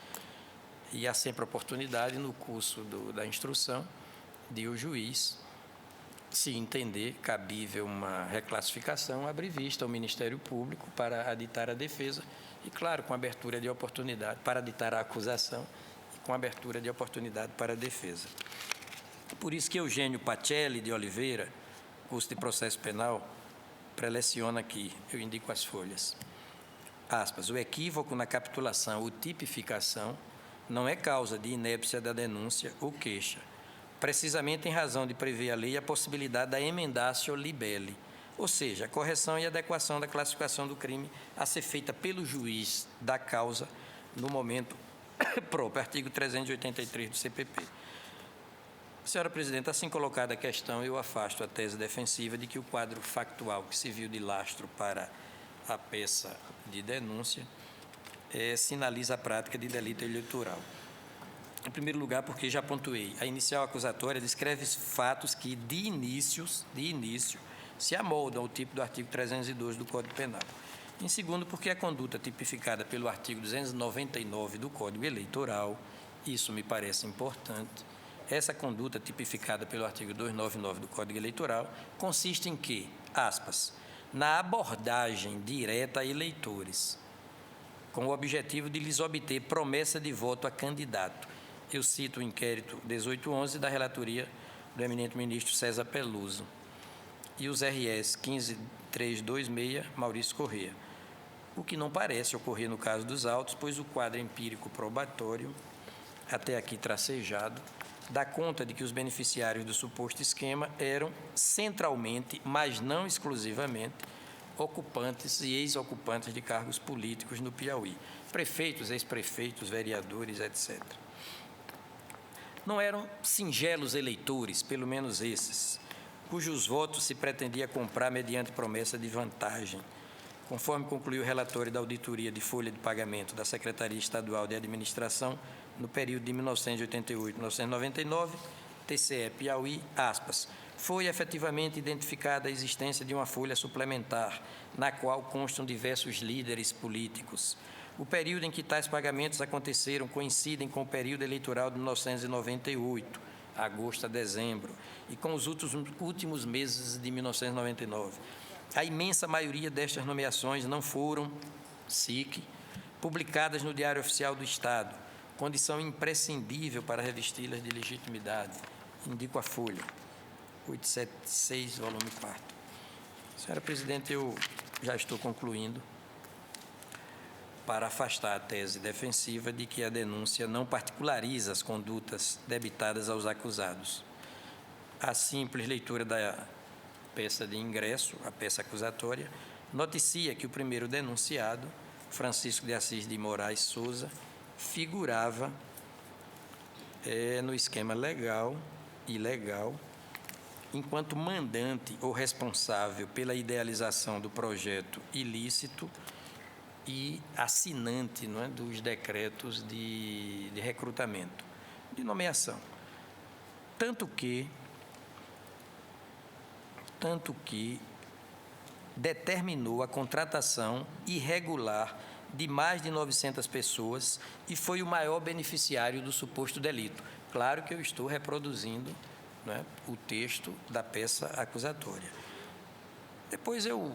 E há sempre oportunidade, no curso da instrução, de o juiz, se entender cabível uma reclassificação, abrir vista ao Ministério Público para aditar a defesa e, claro, com abertura de oportunidade para aditar a acusação e com abertura de oportunidade para a defesa. Por isso que Eugênio Pacelli de Oliveira, curso de processo penal, preleciona aqui, eu indico as folhas. Aspas, o equívoco na capitulação ou tipificação não é causa de inépcia da denúncia ou queixa, precisamente em razão de prever a lei a possibilidade da emendatio libelli, ou seja, a correção e adequação da classificação do crime a ser feita pelo juiz da causa no momento próprio, artigo 383 do CPP. Senhora Presidente, assim colocada a questão, eu afasto a tese defensiva de que o quadro factual que serviu de lastro para a peça de denúncia sinaliza a prática de delito eleitoral. Em primeiro lugar, porque já pontuei, a inicial acusatória descreve fatos que, de início, se amoldam ao tipo do artigo 312 do Código Penal. Em segundo, porque a conduta tipificada pelo artigo 299 do Código Eleitoral, isso me parece importante, essa conduta tipificada pelo artigo 299 do Código Eleitoral consiste em que, aspas, na abordagem direta a eleitores, com o objetivo de lhes obter promessa de voto a candidato. Eu cito o inquérito 1811 da relatoria do eminente ministro César Peluso e os RS 15326, Maurício Corrêa, o que não parece ocorrer no caso dos autos, pois o quadro empírico probatório, até aqui tracejado, dá conta de que os beneficiários do suposto esquema eram centralmente, mas não exclusivamente, ocupantes e ex-ocupantes de cargos políticos no Piauí. prefeitos, ex-prefeitos, vereadores, etc. Não eram singelos eleitores, pelo menos esses, cujos votos se pretendia comprar mediante promessa de vantagem, conforme concluiu o relatório da auditoria de folha de pagamento da Secretaria Estadual de Administração no período de 1988 a 1999, TCE Piauí, aspas, foi efetivamente identificada a existência de uma folha suplementar, na qual constam diversos líderes políticos. O período em que tais pagamentos aconteceram coincidem com o período eleitoral de 1998, agosto a dezembro, e com os últimos meses de 1999. A imensa maioria destas nomeações não foram, SIC, publicadas no Diário Oficial do Estado, condição imprescindível para revesti-las de legitimidade. Indico a folha, 876, volume 4. Senhora Presidente, eu já estou concluindo, para afastar a tese defensiva de que a denúncia não particulariza as condutas debitadas aos acusados. A simples leitura da peça de ingresso, a peça acusatória, noticia que o primeiro denunciado, Francisco de Assis de Moraes Souza, figurava no esquema legal e ilegal, enquanto mandante ou responsável pela idealização do projeto ilícito e assinante, não é, dos decretos de recrutamento, de nomeação. Tanto que determinou a contratação irregular de mais de 900 pessoas e foi o maior beneficiário do suposto delito. Claro que eu estou reproduzindo, não é, o texto da peça acusatória. Depois eu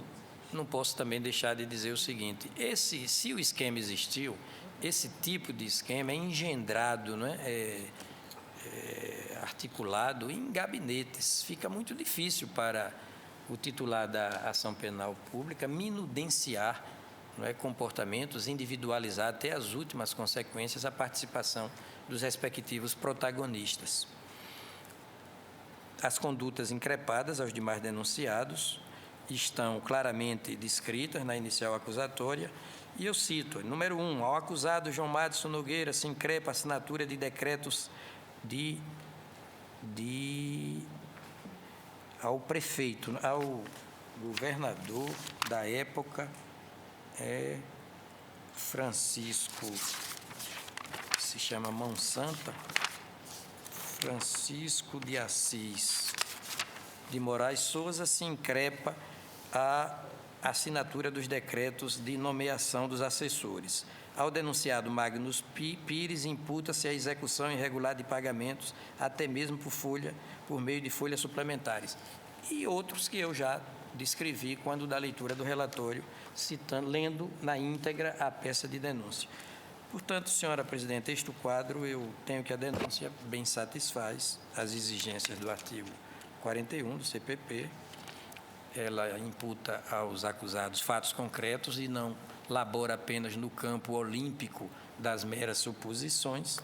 não posso também deixar de dizer o seguinte, se o esquema existiu, esse tipo de esquema é engendrado, não é, articulado em gabinetes. Fica muito difícil para o titular da ação penal pública minudenciar, não é, comportamentos, individualizar até as últimas consequências a participação dos respectivos protagonistas. As condutas increpadas aos demais denunciados estão claramente descritas na inicial acusatória, e eu cito, número 1, ao acusado João Madison Nogueira se increpa a assinatura de decretos ao prefeito, ao governador da época, Francisco, se chama Mão Santa, Francisco de Assis de Moraes Souza, se increpa a assinatura dos decretos de nomeação dos assessores. Ao denunciado Magnus Pires, imputa-se a execução irregular de pagamentos, até mesmo por meio de folhas suplementares. E outros que eu já descrevi quando da leitura do relatório, lendo na íntegra a peça de denúncia. Portanto, senhora Presidente, este quadro, eu tenho que a denúncia bem satisfaz as exigências do artigo 41 do CPP. Ela imputa aos acusados fatos concretos e não labora apenas no campo olímpico das meras suposições,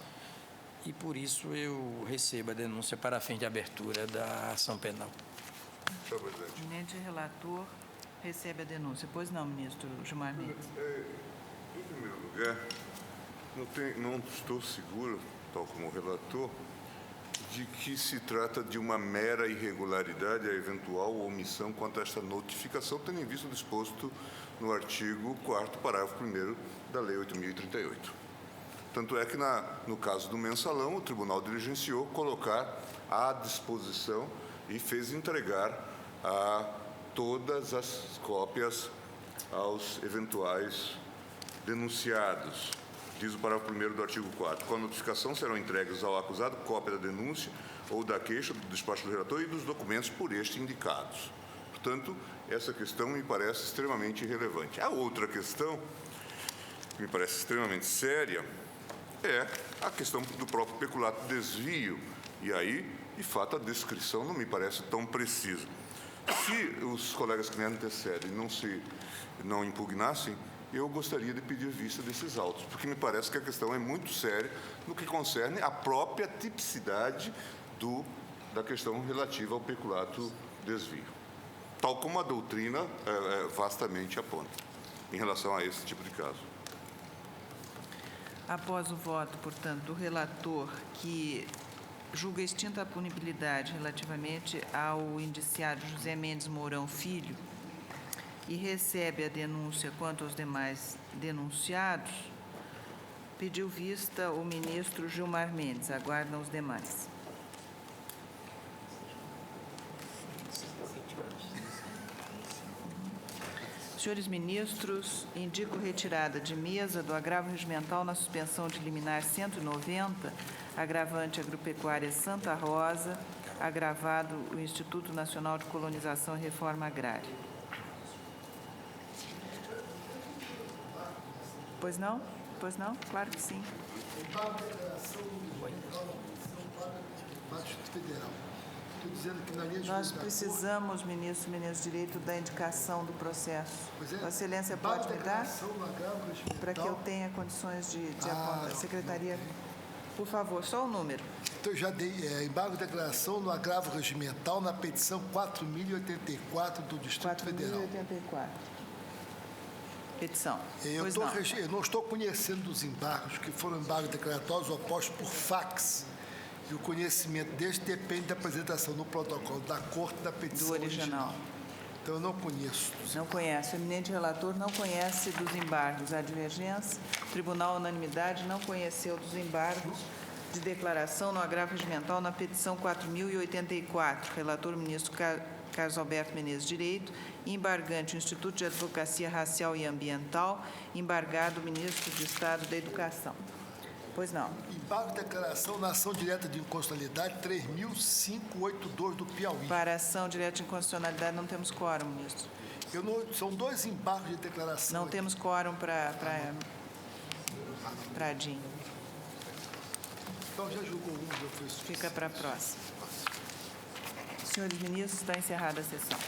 e por isso eu recebo a denúncia para fins de abertura da ação penal. Senhor Presidente. O eminente relator recebe a denúncia. Pois não, ministro Gilmar Mendes. Em primeiro lugar, não estou seguro, tal como o relator, de que se trata de uma mera irregularidade, a eventual omissão quanto a esta notificação, tendo em vista o disposto no artigo 4º, parágrafo 1º da Lei 8.038. Tanto é que, no caso do mensalão, o tribunal diligenciou colocar à disposição e fez entregar todas as cópias aos eventuais denunciados. Diz o parágrafo 1º do artigo 4º. Com a notificação serão entregues ao acusado cópia da denúncia ou da queixa, do despacho do relator e dos documentos por este indicados. Portanto, essa questão me parece extremamente irrelevante. A outra questão, que me parece extremamente séria, é a questão do próprio peculato desvio. E aí, de fato, a descrição não me parece tão precisa. Se os colegas que me antecedem não impugnassem, eu gostaria de pedir vista desses autos, porque me parece que a questão é muito séria no que concerne à própria tipicidade da questão relativa ao peculato desvio, tal como a doutrina vastamente aponta em relação a esse tipo de caso. Após o voto, portanto, do relator, que julga extinta a punibilidade relativamente ao indiciado José Mendes Mourão Filho e recebe a denúncia quanto aos demais denunciados, pediu vista o ministro Gilmar Mendes. Aguardam os demais. Senhores ministros, indico retirada de mesa do agravo regimental na suspensão de liminar 190, agravante agropecuária Santa Rosa, agravado o Instituto Nacional de Colonização e Reforma Agrária. Pois não? Pois não? Claro que sim. Federal. Estou dizendo que na linha de Nós julgamento- precisamos, ministro de Direito, da indicação do processo. Pois é. Vossa Excelência pode me dar? Declaração no agravo regimental. Para que eu tenha condições de apontar. Secretaria, por favor, só o número. Então, eu já dei embargo de declaração no agravo regimental na petição 4.084 do Distrito Federal. 4.084. Petição. Eu não estou conhecendo dos embargos, que foram embargos declaratórios opostos por fax. E o conhecimento deste depende da apresentação no protocolo da Corte da petição Do original. Então, eu não conheço. Não conhece. O eminente relator não conhece dos embargos. A divergência, Tribunal Unanimidade não conheceu dos embargos de declaração no agravo regimental na petição 4.084. Relator, ministro Carlos Alberto Menezes Direito. Embargante, o Instituto de Advocacia Racial e Ambiental. Embargado, o ministro de Estado da Educação. Pois não. Embargo de declaração na ação direta de inconstitucionalidade 3.582 do Piauí. Para ação direta de inconstitucionalidade não temos quórum, ministro. São dois embargos de declaração. Não temos quórum para ADIM. Então, já julgou um, já foi suficiente. Fica para a próxima. Senhores ministros, está encerrada a sessão.